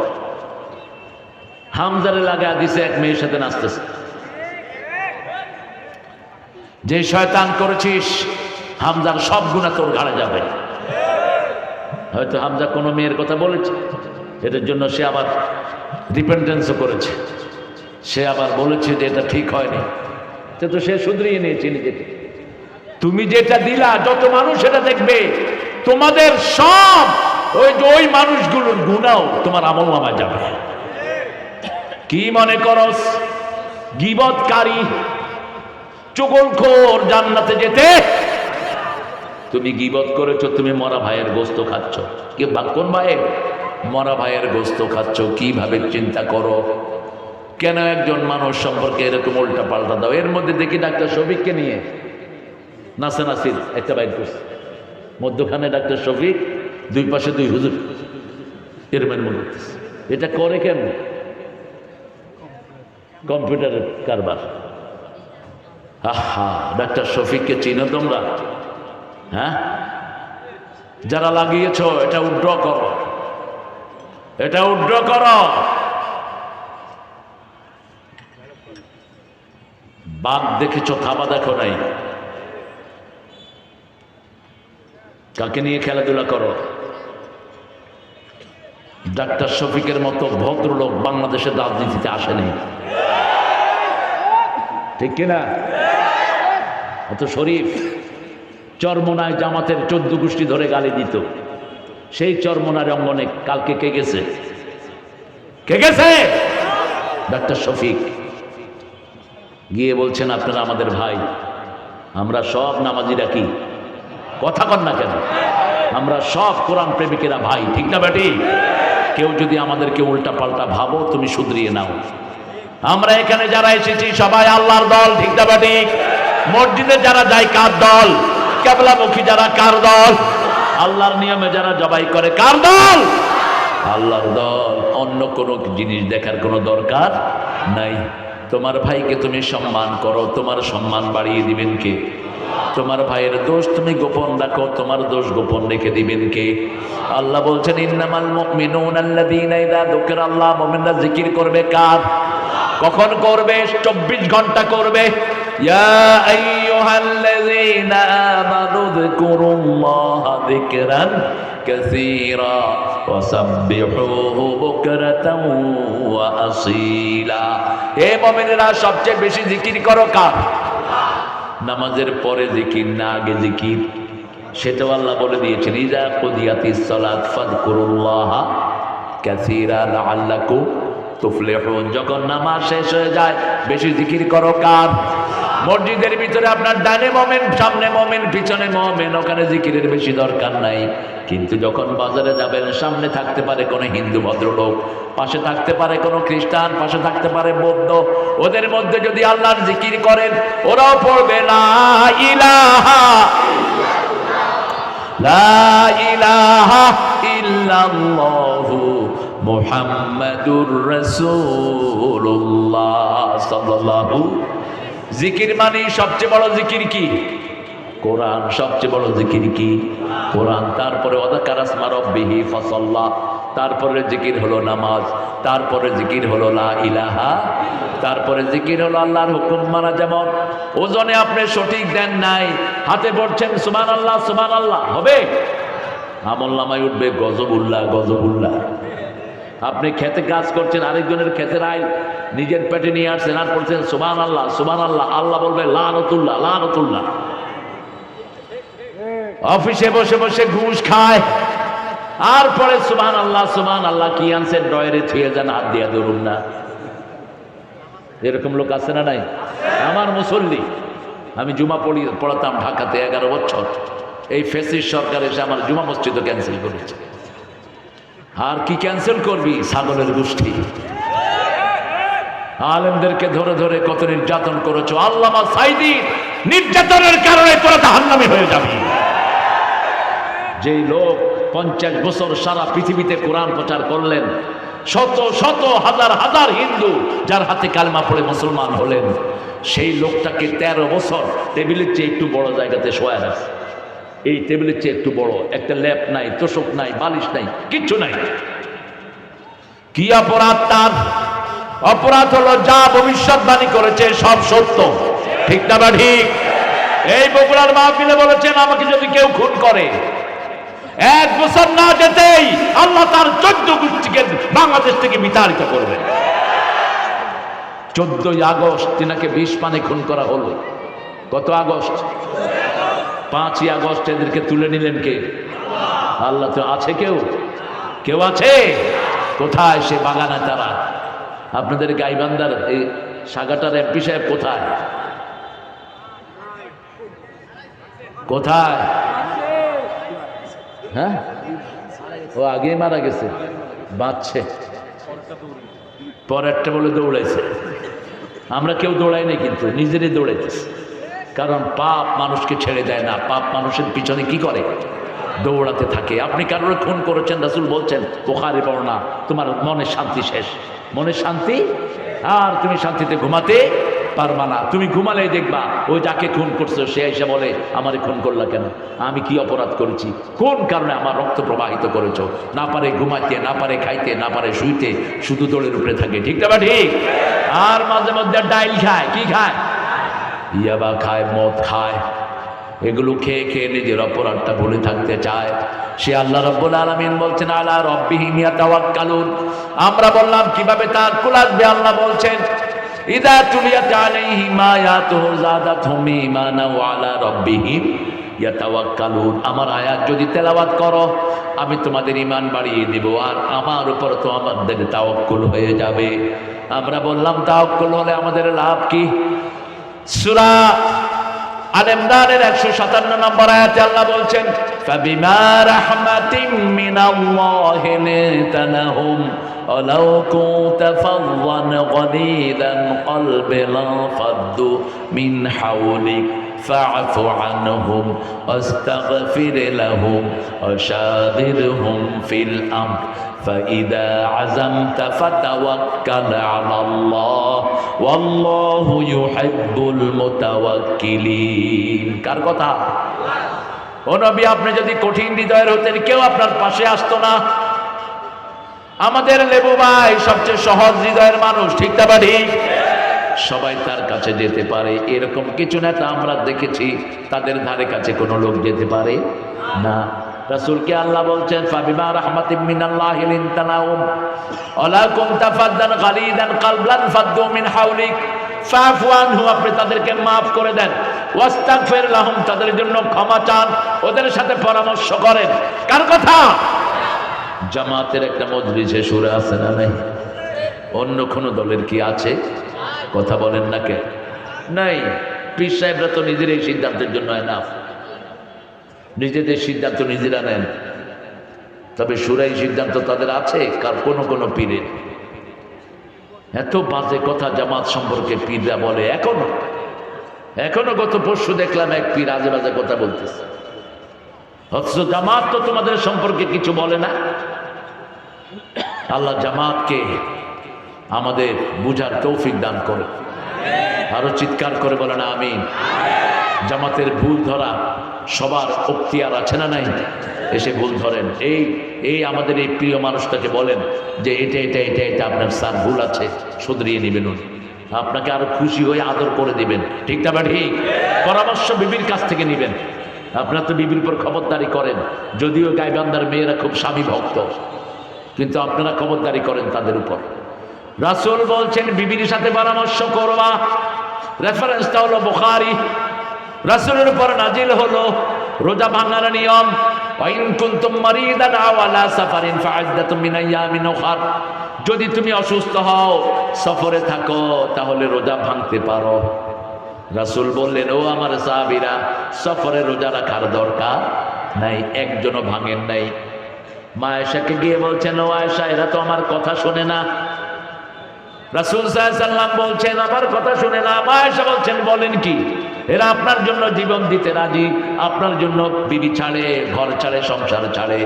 হামজারে লাগা দিছে এক মেয়ের সাথে নাচতেছে। যে শয়তান করেছিস, হামজার সব গুনাহ তোর ঘাড়ে যাবে। হয়তো হামজা কোনো মেয়ের কথা বলেছে, এটার জন্য সে আবার রিপেন্টেন্সও করেছে। সে আবার বলেছে যে এটা ঠিক হয়নি, তো সে শুধরিয়ে নিয়েছে নিজেকে। তুমি যেটা দিলা, যত মানুষ সেটা দেখবে, তোমাদের সব ওই মানুষগুলোর গুনাহ তোমার আমলনামায় যাবে। কি মনে করস? গীবতকারী, চুগলখোর জান্নাতে যেতে? তুমি গীবত করেছো, তুমি মরা ভাইয়ের গোস্ত খাচ্ছ। কোন ভাইয়ের? মরা ভাইয়ের গোস্ত খাচ্ছ। কিভাবে চিন্তা করো? কেন একজন মানুষ সম্পর্কে এরকম উল্টা পাল্টা দাও? এর মধ্যে দেখি ডাক্তার শফিককে নিয়ে নাসা নাসির একটা বাইর করছে, মধ্যখানে ডাক্তার শফিক, 2 পাশে 2 হুজুর, এরমের মনে করতেছে। এটা করে কেন? কম্পিউটারের কারবার। আহা, ডাক্তার শফিককে চিনো তোমরা? হ্যাঁ, যারা লাগিয়েছ এটা উইথড্র করো, এটা উইথড্র করো। বাঘ দেখেছ, থাবা দেখো নাই। কাকে নিয়ে খেলাধুলা করো? ডাক্তার শফিকের মতো ভদ্রলোক বাংলাদেশের রাজনীতিতে আসেনি, ঠিক কিনা? অত শরীফ চরমোনায় জামাতের 14 গোষ্ঠী ধরে গালি দিত। সেই চরমোনার অঙ্গনে কালকে কে গেছে? কে গেছে? ডাক্তার শফিক গিয়ে বলছেন, আপনারা আমাদের ভাই, আমরা সব নামাজিরা। কি কথা কন না কেন? আমরা সব কোরআন প্রেমিকেরা ভাই, ঠিক না বেটি? কেউ যদি আমাদেরকে উল্টা পাল্টা ভাবো, তুমি শুধরিয়ে নাও। আমরা এখানে যারা এসেছি সবাই আল্লাহর দল, ঠিক না বেটি? মসজিদে যারা যায় কার দল? কিবলামুখী যারা কার দল? আল্লাহর নিয়মে যারা জবাই করে কার দল? আল্লাহর দল। অন্য কোনো জিনিস দেখার কোনো দরকার নাই। তোমার ভাইকে তুমি সম্মান করো, তোমার সম্মান বাড়িয়ে দিবেন কে? তোমার ভাইয়ের দোষ তুমি গোপন রাখো, তোমার দোষ গোপন রেখে দিবেন কে? আল্লাহ বলছেন ইন্নামাল মুমিনুনা আল্লাযীনা ইযা যুকিরাল্লাহ, মুমিনরা জিকির করবে কার? কখন করবে? 24 ঘন্টা করবে। ইয়া আইয়ুহাল্লাযীনা আমানু যকুরুল্লাহা যিকরান কাসীরা ওয়া সাব্বিহুহু বুকরাতাও ওয়া আসীলা। হে মুমিনেরা সবচেয়ে বেশি জিকির করো কার? নামাজের পরে জিকির না আগে জিকির? সেটাও আল্লাহ বলে দিয়েছেন ইযা কুদিয়াতিস সালাত ফাযকুরুল্লাহা কাসীরা লাআল্লাকুম তুফলিহুন। যখন নামাজ শেষ হয়ে যায় বেশি জিকির করো কার? মসজিদের ভিতরে আপনার ডানে মুমিন, সামনে মুমিন, পিছনে মুমিন, ওখানে জিকিরের বেশি দরকার নাই। কিন্তু যখন বাজারে যাবেন সামনে থাকতে পারে কোনো হিন্দু ভদ্রলোক, পাশে থাকতে পারে কোনো খ্রিস্টান, পাশে থাকতে পারে বৌদ্ধ, ওদের মধ্যে যদি আল্লাহর জিকির করেন ওরাও পড়বে লা ইলাহা লা ইলাহা ইল্লাল্লাহু মুহাম্মাদুর রাসূলুল্লাহ সাল্লাল্লাহু। জিকির মানে সবচেয়ে বড় জিকির কি? কোরআন। সবচেয়ে বড় জিকির কি? কোরআন। তারপরে ওয়াযাকারা ইসমা রাব্বিহি ফাসাল্লা, তারপরে জিকির হলো নামাজ, তারপরে জিকির হলো লা ইলাহা, তারপরে জিকির হলো আল্লাহর হুকুম মানা। যেমন ওজনে আপনি সঠিক দেন নাই, হাতে পড়ছেন সুবহানাল্লাহ সুবহানাল্লাহ, হবে? আমলনামায় উঠবে গজবুল্লাহ গজবুল্লাহ। আপনি খেতে কাজ করছেন, আরেকজনের ক্ষেতের আইল নিজের পেটে নিয়ে আসছেন আর পড়ছেন সুবহানাল্লাহ সুবহানাল্লাহ, আল্লাহ বলবে লানতুল্লাহ লানতুল্লাহ। অফিসে বসে বসে ঘুষ খায় আর পরে সুবহানাল্লাহ সুবহানাল্লাহ, কি আনছেন ড্রয়ারে থুয়ে যান, হাত দিয়া ধরুন না। এরকম লোক আছে না নাই? আমার মুসল্লি, আমি জুমা পড়াতাম ঢাকাতে 11 বছর। এই ফ্যাসিস্ট সরকার এসে আমার জুমা মসজিদও ক্যান্সেল করেছে। আর কি ক্যান্সেল করবি? ছাগলের গোষ্ঠী। আলেমদেরকে ধরে ধরে কত নির্যাতন করেছো। আল্লামা সাঈদী নির্যাতনের কারণে তোরা জাহান্নামী হয়ে যাবি। যেই লোক 50 বছর সারা পৃথিবীতে কোরআন প্রচার করলেন, শত শত হাজার হাজার হিন্দু যার হাতে কালেমা পড়ে মুসলমান হলেন, সেই লোকটাকে 13 বছর টেবিলের চেয়ে একটু বড় জায়গাতে শোয়া রাখছে। এই টেবিলের চেয়ে একটু বড়, একটা ল্যাপ নাই, তোষক নাই, বালিশ নাই, কিচ্ছু নাই। কি অপরাধ তার? অপরাধ হলো যা ভবিষ্যৎবাণী করেছে সব সত্য। ঠিক না বা ঠিক? এই বগুড়ার মাহফিলে বলেছেন আমাকে যদি কেউ খুন করে 1 বছর না যেতেই আল্লাহ তার 14 গোষ্ঠীকে বাংলাদেশ থেকে বিতাড়িত করবেন। 14ই আগস্ট তিনাকে 20 পানে খুন করা হলো। কত আগস্ট? 5ই আগস্ট এদেরকে তুলে নিলেন কে? আল্লাহ। তো আছে কেউ? কেউ আছে? কোথায় সে বাগানে তারা? আপনাদের গাইবান্ধার এই সাগাটার এমপি সাহেব কোথায়? কোথায়? হ্যাঁ, ও আগে মারা গেছে, বাঁচছে, পরেরটা বলে দৌড়াইছে। আমরা কেউ দৌড়াই নাই, কিন্তু নিজেরই দৌড়াইতেছে। কারণ পাপ মানুষকে ছেড়ে দেয় না, পাপ মানুষের পিছনে কি করে? দৌড়াতে থাকে। আপনি কারোর খুন করেছেন, রাসূল বলছেন বুখারী বর্ণনা, তোমার মনের শান্তি শেষ। মনের শান্তি, আর তুমি শান্তিতে ঘুমাতে পারবা না। তুমি ঘুমালেই দেখবা ওই যাকে খুন করছো সে এসে বলে আমারে খুন করলা কেন? আমি কি অপরাধ করেছি? কোন কারণে আমার রক্ত প্রবাহিত করেছো? না পারে ঘুমাইতে, না পারে খাইতে, না পারে শুইতে, শুধু দৌড়ের উপরে থাকে। ঠিক না বা ঠিক? আর মাঝে মধ্যে ডাইল খায়। কি খায়? ইয়াবা খায়, মদ খায়। এগুলো খেয়ে খেয়ে নিজের অপরাধটা ভুলে থাকতে চায়। সে আল্লাহ রাব্বুল আলামিন বলছেন আলা রাব্বিহিম ইয়াতাওয়াক্কালুন। আমরা বললাম কিভাবে তার কুল আসবে? আল্লাহ বলছেন ইযা তুলিয়াত আলাইহিম আয়াতুহু যাদাতহুম ঈমানা ওয়া আলা রাব্বিহিম ইয়াতাওয়াক্কালুন। আমার আয়াত যদি তেলাওয়াত করো আমি তোমাদের ঈমান বাড়িয়ে দেব, আর আমার উপর তো আমাদের তাওয়াক্কুল হয়ে যাবে। আমরা বললাম তাওয়াক্কুল হলে আমাদের লাভ কি? সূরা আল ইমরানের 157 নম্বর আয়াতে আল্লাহ বলছেন ফাবিমা রাহমাতিম মিনাল্লাহি লিতানাহুম ওয়ালাউ কুনতা ফাযযান গালিযান কলবি লাফাদ্দু মিন হাওলিক فاعف عنهم واستغفر لهم وشاورهم في الأمر فإذا عزمت فتوكل على الله والله يحب المتوكلين কার কথা ও নবী আপনি যদি কঠিন হৃদয়ের হতেন কেউ আপনার পাশে আসতো না আমাদের লেবু ভাই সবচেয়ে সহজ হৃদয়ের মানুষ ঠিক না বা ঠিক সবাই তার কাছে যেতে পারে এরকম কিছু নেতা আমরা দেখেছি তাদের ধারে কাছে কোনো লোক যেতে পারে না রাসূলকে আল্লাহ বলছেন ফাবিমা রাহমাতিম মিনাল্লাহি লিনতা লাহুম ওয়ালা কুনতা ফাদ্দান গালিদান কলবান ফাদ্দু মিন হাওলিক ফাফু আনহু আপনি তাদেরকে maaf করে দেন ওয়াস্তাগফির লাহুম তাদের জন্য ক্ষমা চান ওদের সাথে পরামর্শ করেন কার কথা জামাতের একটা মজলিসে সুরে আছে না নাই অন্য কোন দলের কি আছে কথা বলেন না কে নাই পীর সাহেবরা তো নিজেরাই সিদ্ধান্তের জন্য না নিজেদের সিদ্ধান্ত নিজেরা নেন তবে সুরাই সিদ্ধান্ত তাদের আছে কার কোন পীরের এত বাজে কথা জামাত সম্পর্কে পীররা বলে এখনো গত পরশু দেখলাম এক পীর আজে বাজে কথা বলতেছে অথচ জামাত তো তোমাদের সম্পর্কে কিছু বলে না আল্লাহ জামাতকে আমাদের বুঝার তৌফিক দান করে আরো চিৎকার করে বলেন আমিন জামাতের ভুল ধরা সবার অক্তিয়ার আছে না নাই এসে ভুল ধরেন এই আমাদের এই প্রিয় মানুষটাকে বলেন যে এটা আপনার স্যার ভুল আছে শুধরিয়ে নেবেন উনি আপনাকে আরো খুশি হয়ে আদর করে দিবেন ঠিক না ঠিক পরামর্শ বিবির কাছ থেকে নেবেন আপনারা তো বিবির উপর খবরদারি করেন যদিও গাইবান্ধার মেয়েরা খুব স্বামী ভক্ত কিন্তু আপনারা খবরদারি করেন তাদের উপর রাসূল বলছেন বিবির সাথে পরামর্শ করবা রেফারেন্সটা হলো বুখারী রাসূলের উপর নাজিল হলো রোজা ভাঙার নিয়ম ওয়াইন কুনতুম মারিদান আও আলা সাফারিন ফা'iদ্দাতুম মিন আইয়ামিন উখার যদি তুমি অসুস্থ হও সফরে থাকো তাহলে রোজা ভাঙতে পারো রাসূল বললেন ও আমার সাহাবীরা সফরে রোজা রাখার দরকার নাই একজনও ভাঙেন নাই মা আয়েশাকে গিয়ে বলছেন ও আয়েশা এরা তো আমার কথা শোনে না রাসূল সাল্লাল্লাহু আলাইহি ওয়াসাল্লাম বলছেন আমার কথা শুনে না মা আয়েশা বলছেন বলেন কি এরা আপনার জন্য জীবন দিতে রাজি আপনার জন্য বিবি ছাড়ে ঘর ছাড়ে সংসার ছাড়ে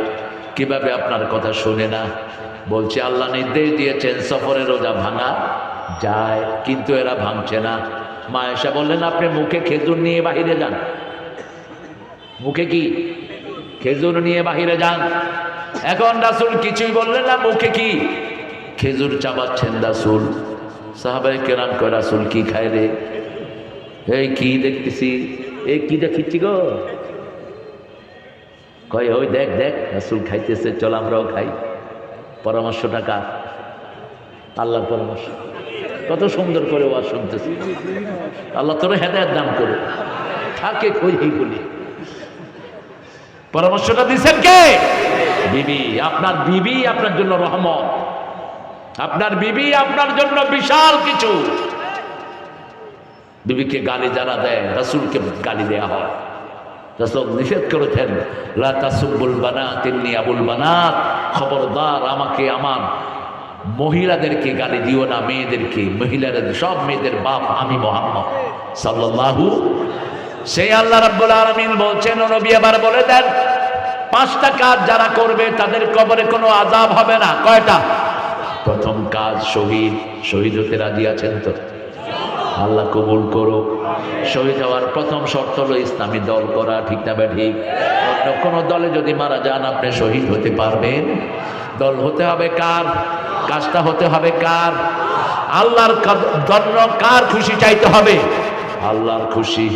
কিভাবে আপনার কথা শুনে না বলছে আল্লাহ নির্দেশ দিয়েছেন সফরে রোজা ভাঙা যায় কিন্তু এরা ভাঙছে না মা আয়েশা বললেন আপনি মুখে খেজুর নিয়ে বাহিরে যান মুখে কি খেজুর নিয়ে বাহিরে যান এখন রাসূল কিছুই বললেন না মুখে কি খেজুর চাবাচ্ছেন রাসূল সাহাবায়ে কেরাম কয় রাসূল কি খায় রে এই কি দেখতেছি এই কি দেখিচ্ছি গো কয় ওই দেখ রাসূল খাইতেছে চল আমরাও খাই পরামর্শটা কার আল্লাহর পরামর্শ কত সুন্দর করে ওয়াজ শুনতেছি আল্লাহ তোর হেদায়েত দান করে থাকে কই এইগুলি পরামর্শটা দিচ্ছেন কে বিবি আপনার জন্য রহমত আপনার বিবি আপনার জন্য বিশাল কিছু বিবিকে গালি যারা দেয় রাসূলকে গালি দেয়া হয় রাসূল নিষেধ করেছেন লা তাসুবুল বানাত ইন্নী আবুল বানাত খবরদার আমাকে আমার মহিলাদেরকে গালি দিও না মেয়েদেরকে মহিলাদের সব মেয়েদের বাপ আমি মুহাম্মদ সাল্লাল্লাহু সেই আল্লাহ রাব্বুল আলামিন বলছেন ও নবী এবার বলে দেন পাঁচটা কাজ যারা করবে তাদের কবরে কোনো আযাব হবে না কয়টা প্রথম কাজ শহীদ হতে রাজি আছেন তো আল্লাহ কবুল করো শহীদ হওয়ার প্রথম শর্ত হলো ইসলামী দল করা ঠিক না ঠিক অন্য কোনো দলে যদি মারা যান আপনি শহীদ হতে পারবেন দল হতে হবে কার কাজটা হতে হবে কার আল্লাহর জন্য কার খুশি চাইতে হবে আল্লাহর খুশি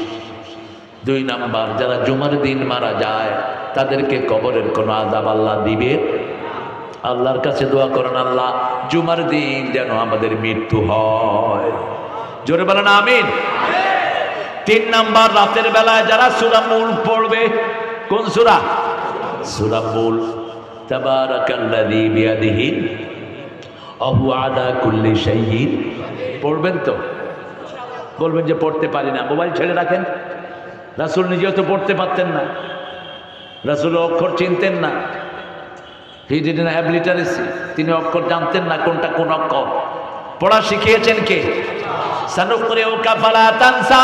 দুই নাম্বার যারা জুমার দিন মারা যায় তাদেরকে কবরের কোনো আযাব আল্লাহ দিবে আল্লাহর কাছে দোয়া করেন আল্লাহ জুমার দিন যেন আমাদের মৃত্যু হয় জোরে বলেন আমিন তিন নাম্বার রাতের বেলায় যারা সূরা মুল পড়বে কোন সূরা সূরা মুল তাবারাকাল্লাযী বিয়াদিহি ওয়া আলা কুল্লি শাইইন পড়বেন তো বলবেন যে পড়তে পারি না মোবাইল ছেড়ে রাখেন রাসূল নিজেও তো পড়তে পারতেন না রাসূল অক্ষর চিনতেন না হি ডিডন্ট হ্যাভ লিটারেসি তিনি অক্ষর জানতেন না কোনটা কোন অক্ষর পড়া শিখিয়েছেন কে সানুকরিউকা ফালা তানসা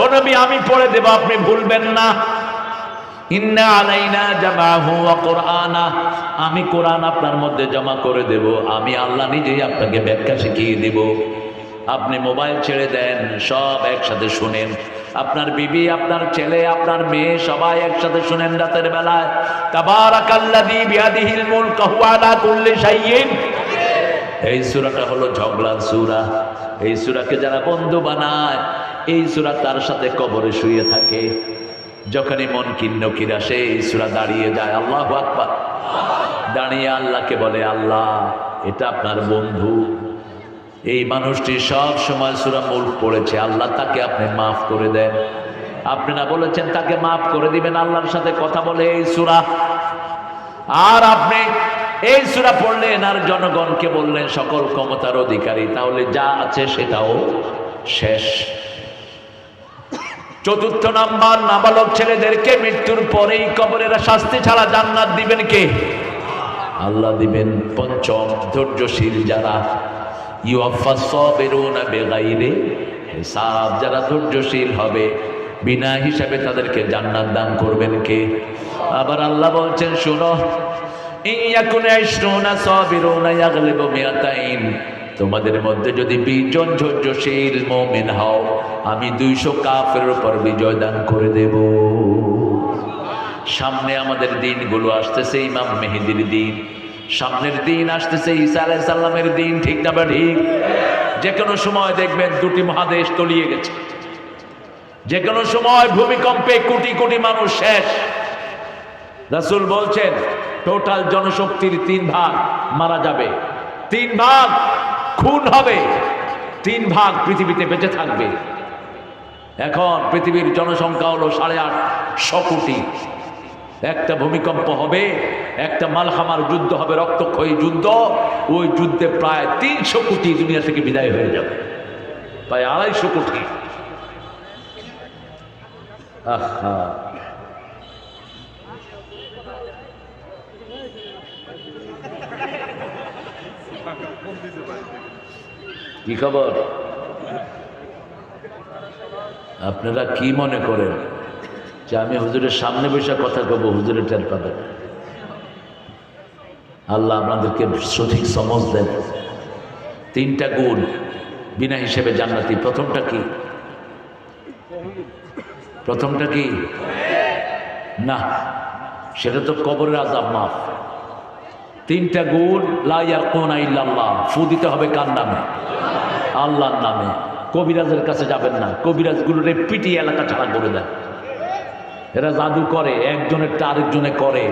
ও নবী আমি পড়ে দেব, আপনি ভুলবেন না। ইন্না আলাইনা জামাহু ওয়া কুরআনা, আমি কোরআন আপনার মধ্যে জমা করে দেব, আমি আল্লাহ নিজেই আপনাকে ব্যাখ্যা শিখিয়ে দেব। আপনি মোবাইল ছেড়ে দেন, সব একসাথে শুনেন, আপনার বিবি, আপনার ছেলে, আপনার মেয়ে সবাই একসাথে শুনেন রাতের বেলায়। তাবারাকাল্লাযী বিয়াদিহিল মুলকু ওয়া আলা কুল্লি শাইইন। এই সূরাটা হলো ঝগড়ার সূরা। এই সূরাকে যারা বন্ধু বানায়, এই সূরা তার সাথে কবরে শুয়ে থাকে। যখনই মন কিন্নকির আসে এই সূরা দাঁড়িয়ে যায়, আল্লাহু আকবার, দাঁড়িয়ে আল্লাহকে বলে, আল্লাহ এটা আপনার বন্ধু, এই মানুষটি সব সময় সূরা মুলক পড়েছে, আল্লাহ তাকে আপনি মাফ করে দেন। আপনি না বলেছেন তাকে মাফ করে দিবেন, আল্লাহর সাথে কথা বলে এই সূরা। আর আপনি এই সূরা পড়লেন আর জনগণকে বললেন সকল ক্ষমতার অধিকারী, তাহলে যা আছে সেটাও শেষ। চতুর্থ নাম্বার, নাবালক ছেলেদেরকে মৃত্যুর পরেই কবরের শাস্তি ছাড়া জান্নাত দিবেন কে? আল্লাহ দিবেন। পঞ্চম, ধৈর্যশীল যারা, ইউওয়াফাস সাবিরুনা বিগাইরি হিসাব, যারা ধৈর্যশীল হবে বিনা হিসাবে তাদেরকে জান্নাত দান করবেন কে? আবার আল্লাহ বলছেন শুনো, ইয়াকুন 20 সাবিরুনা ইয়াগলিবু মিয়াতাইন, তোমাদের মধ্যে যদি 20 জন ধৈর্যশীল মুমিন হও, আমি 200 কাফেরের উপর বিজয় দান করে দেব। সামনে আমাদের দিনগুলো আসতেছে, ইমাম মেহেদির দিন, সামনের দিন আসতেছে ঈসা আলাইহিস সালামের দিন, ঠিক না ঠিক? যে কোনো সময় দেখবেন দুটি মহাদেশ তলিয়ে গেছে, যে কোনো সময় ভূমিকম্পে কোটি কোটি মানুষ শেষ। রাসূল বলছেন টোটাল জনশক্তির 3 ভাগ মারা যাবে, 3 ভাগ খুন হবে, 3 ভাগ পৃথিবীতে বেঁচে থাকবে। এখন পৃথিবীর জনসংখ্যা হলো 850 কোটি। একটা ভূমিকম্প হবে, একটা মালহামার যুদ্ধ হবে, রক্তক্ষয়ী যুদ্ধ, ওই যুদ্ধে প্রায় 300 কোটি দুনিয়া থেকে বিদায় হয়ে যাবে, প্রায় 250 কোটি। আহা, কি খবর? আপনারা কি মনে করেন যে আমি হুজুরের সামনে বসে কথা কব, হুজুরের টের পাবেন? আল্লাহ আপনাদেরকে সঠিক সমঝ দেন। 3টা গুণ বিনা হিসেবে জান্নাতি। প্রথমটা কি? প্রথমটা কি? না, সেটা তো কবরের আযাব মাফ। 3টা গুণ, লা ইয়াকুনা ইল্লাল্লাহ, ফু দিতে হবে কার নামে? আল্লাহর নামে। কবিরাজের কাছে যাবেন না, কবিরাজগুলোরে পিটিয়ে এলাকা ছাড়া করে দেয়। এরা জাদু করে, একজনেরটা আরেকজনে করে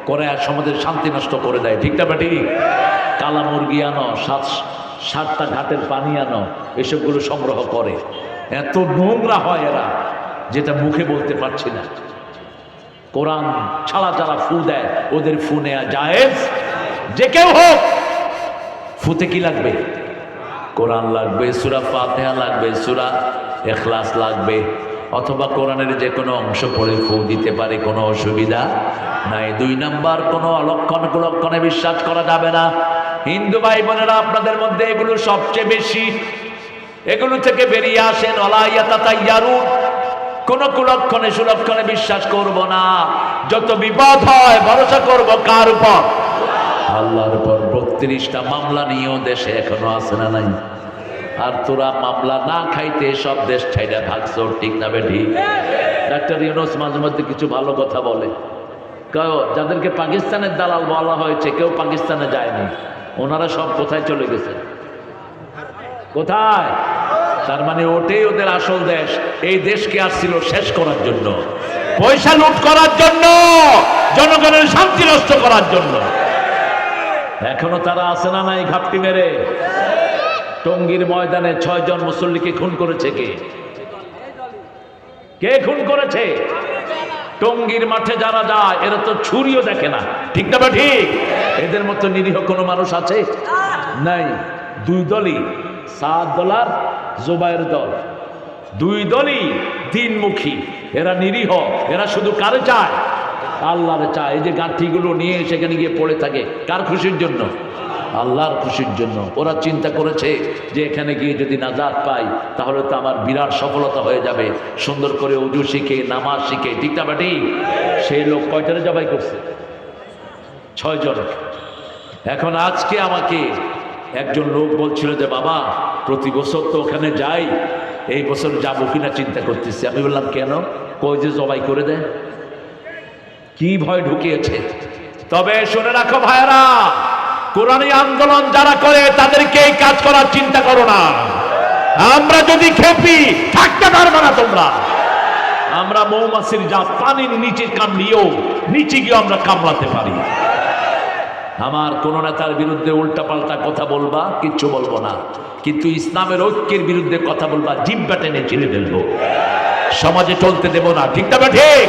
করে আর সমাজের শান্তি নষ্ট করে দেয়, ঠিক না বেটি? কালা মুরগি আনো, 7টা ঘাটের পানি আনো, এসবগুলো সংগ্রহ করে। এত নোংরা হয় এরা, যেটা মুখে বলতে পারছি না। কোরআন ছাড়া যারা ফু দেয়, ওদের ফু নেয়া জায়েজ। যে কেউ হোক, ফুতে কি লাগবে? কোরআন লাগবে, সূরা ফাতিহা লাগবে, সূরা ইখলাস লাগবে, অথবা কোরআনের যে কোনো অংশ পড়ে ফু দিতে পারে, কোনো অসুবিধা নাই। 2 নাম্বার, কোনো অলক্ষণ কুলক্ষণে বিশ্বাস করা যাবে না। হিন্দু ভাই বোনেরা, আপনাদের মধ্যে এগুলো সবচেয়ে বেশি, এগুলো থেকে বেরিয়ে আসেন। ওয়ালা ইয়াতাতাইয়ারুন, কোনো কুলক্ষণে সুলক্ষণে বিশ্বাস করব না। যত বিপদ হয় ভরসা করব কার উপর? আল্লাহর উপর। 32টা মামলা নিয়েও দেশে এখনো আছে না নাই? আর তোরা মামলা না খাইতে সব দেশ ছাইড়া ভাগছ, ঠিক না বেঠি? ডাক্তার ইউনূস মাঝে মধ্যে কিছু ভালো কথা বলে, যাদেরকে পাকিস্তানের দালাল বলা হয়েছে কেউ পাকিস্তানে যায়নি, ওনারা সব কোথায় চলে গেছে? কোথায়? তার মানে ওটাই ওদের আসল দেশ। এই দেশকে আসছিল শেষ করার জন্য, পয়সা লুট করার জন্য, জনগণের শান্তি নষ্ট করার জন্য। এখনো তারা আছে না নাই? ঘাপটি মেরে টঙ্গীর ময়দানে 6 জন মুসল্লিকে খুন করেছে কে? কে খুন করেছে? টঙ্গীর মাঠে যারা যায় এরা তো ছুরিও দেখে না, ঠিক না? ঠিক। এদের মতো নিরীহ কোনো মানুষ আছে? নাই। 2 দলই, সাদ দল আর জুবায়ের দল, 2 দলই দিনমুখী। এরা নিরীহ, এরা শুধু কারে চায়? আল্লাহরে চায়। এই যে গাঁঠিগুলো নিয়ে সেখানে গিয়ে পড়ে থাকে, কার খুশির জন্য? আল্লাহর খুশির জন্য। ওরা চিন্তা করেছে যে এখানে গিয়ে যদি নাজাত পাই তাহলে তো আমার বিরাট সফলতা হয়ে যাবে, সুন্দর করে উজু শিখে নামাজ শিখে, ঠিক না বাটি? সেই লোক কয়টারে জবাই করছে? 6 জন। এখন আজকে আমাকে একজন লোক বলছিল যে বাবা প্রতি বছর তো ওখানে যাই, এই বছর যাবো কিনা চিন্তা করতেছি। আমি বললাম কেন? কই যে জবাই করে দেয়। কি ভয় ঢুকিয়েছে। তবে শুনে রাখো ভাইরা, কোরআনী আন্দোলন যারা করে তাদেরকে এই কাজ করার চিন্তা করো না। আমরা যদি খেপি থাকতে পারবে না তোমরা। আমরা মৌমাছির জাত, পানির নিচে কামড়িয়েও নিচে গিয়ে আমরা কামড়াতে পারি। আমার কোন নেতার বিরুদ্ধে উল্টাপাল্টা কথা বলবা, কিচ্ছু বলবো না, কিন্তু ইসলামের ঐক্যের বিরুদ্ধে কথা বলবা, জিব্বা টেনে ছিঁড়ে ফেলবো, সমাজে চলতে দেব না, ঠিক না ঠিক?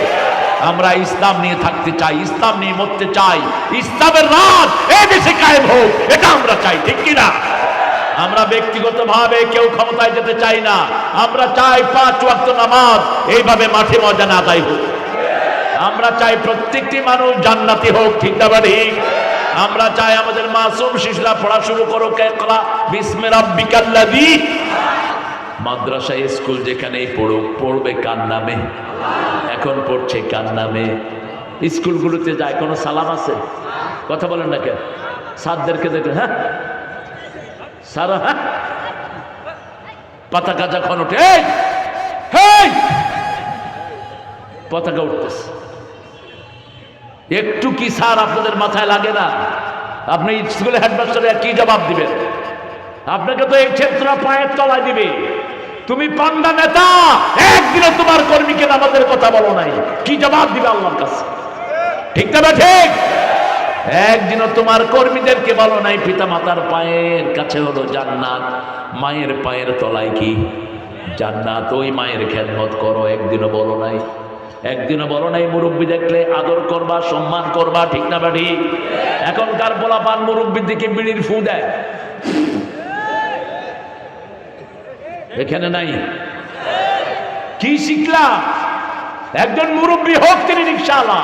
আমরা ইসলাম নিয়ে থাকতে চাই, ইসলাম নিয়ে মরতে চাই, ইসলামের রাজ এই দেশে কায়েম হোক, এটা আমরা চাই, ঠিক কিনা? আমরা ব্যক্তিগতভাবে কেউ ক্ষমতায় যেতে চাই না। আমরা চাই 5 ওয়াক্ত নামাজ এইভাবে মাঠে ময়দানে আদায় হোক। আমরা চাই প্রত্যেকটি মানুষ জান্নাতি হোক, ঠিক না ঠিক? আমরা চাই আমাদের মাসুম শিশুরা পড়া শুরু করুক, ইকরা বিসমি রাব্বিকাল্লাযী। মাদ্রাসা স্কুল যেখানেই পড়ুক, পড়বে কার নামে? এখন পড়ছে কার নামে? স্কুলগুলোতে যায় কোনো সালাম আছে? কথা বলেন না কেন? স্যারদেরকে দেখলে হ্যাঁ সারা, হ্যাঁ পতাকা যখন ওঠে পতাকা উঠতেছে, একটু কি স্যার আপনাদের মাথায় লাগে না? আপনি স্কুলে হেডমাস্টারে কি জবাব দিবেন? আপনাকে তো এই ক্ষেত্র পায়ের তলায় দিবে। তুমি পান্ডা নেতা, একদিনে তোমার কর্মীকে নামাজের কথা বলো নাই, কি জবাব দিবে আল্লাহর কাছে? ঠিক না ঠিক? একদিনও তোমার কর্মীদেরকে বলো নাই পিতা মাতার পায়ের কাছে হলো জান্নাত, মায়ের পায়ের তলায় কি জান্নাত, ওই মায়ের খেদমত করো, একদিনও বলো নাই। একদিনও বলো নাই মুরব্বী দেখলে আদর করবা, সম্মান করবা, ঠিক না বাড়ি? এখনকার পোলাপান মুরব্বীর দিকে বিড়ির ফু দেয়, এখানে নাই। কি শিখলা? একজন মুরব্বী হোক তিনি রিকশাওয়ালা,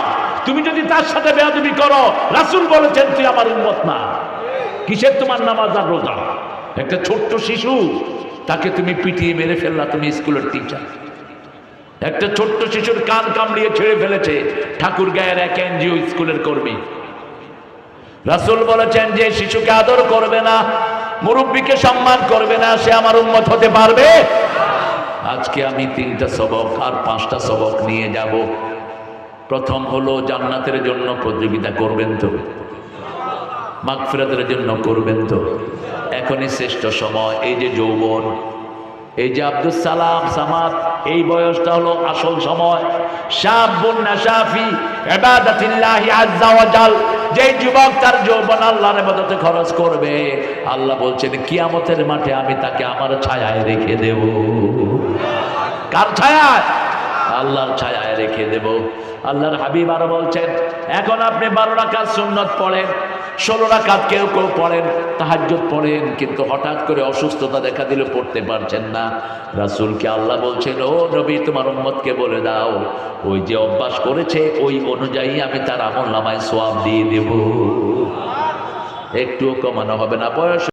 তুমি যদি তার সাথে বেয়াদবি করো, রাসূল বলেছেন তুই আমার উম্মত না। কিসের তোমার নামাজ আর রোজা? একটা ছোট্ট শিশু, তাকে তুমি পিটিয়ে মেরে ফেললা, তুমি স্কুলের টিচার। একটা ছোট্ট শিশুর কান কামড়িয়ে ছেড়ে ফেলেছে ঠাকুরগাঁয়ের এক এনজিও স্কুলের কর্মী। রাসূল বলেছেন যে শিশুকে আদর করবে না, মুরব্বীকে সম্মান করবে না, সে আমার উম্মত হতে পারবে। আজকে আমি 3টা সবক আর 5টা সবক নিয়ে যাব। প্রথম হলো জান্নাতের জন্য প্রতিযোগিতা করবেন তো? মাগফিরাতের জন্য করবেন তো? এখনই শ্রেষ্ঠ সময়। এই যে যৌবন, এই যে আব্দুস সালাম সামাদ, এই বয়সটা হলো আসল সময়। শাবুন নাশাফি ইবাদাতিল্লাহি আযজা ওয়া জাল, যে যুবক তার যৌবন আল্লাহর ইবাদতে খরচ করবে, আল্লাহ বলছেন কিয়ামতের মাঠে আমি তাকে আমার ছায়ায় রেখে দেব। কার ছায়ায়? আল্লাহর ছায়ায় রেখে দেব। আল্লাহর হাবিব আরো বলছেন, এখন আপনি 12 রাকাত সুন্নত পড়েন, 16 রাকাত কেউ কেউ পড়েন, তাহাজ্জুদ পড়েন, কিন্তু হঠাৎ করে অসুস্থতা দেখা দিলে পড়তে পারছেন না। রাসূলকে আল্লাহ বলছেন, ও নবী তোমার উম্মতকে বলে দাও, ওই যে অভ্যাস করেছে ওই অনুযায়ী আমি তার আমলনামায় সওয়াব দিয়ে দেব, একটুও কমানো হবে না। বয়স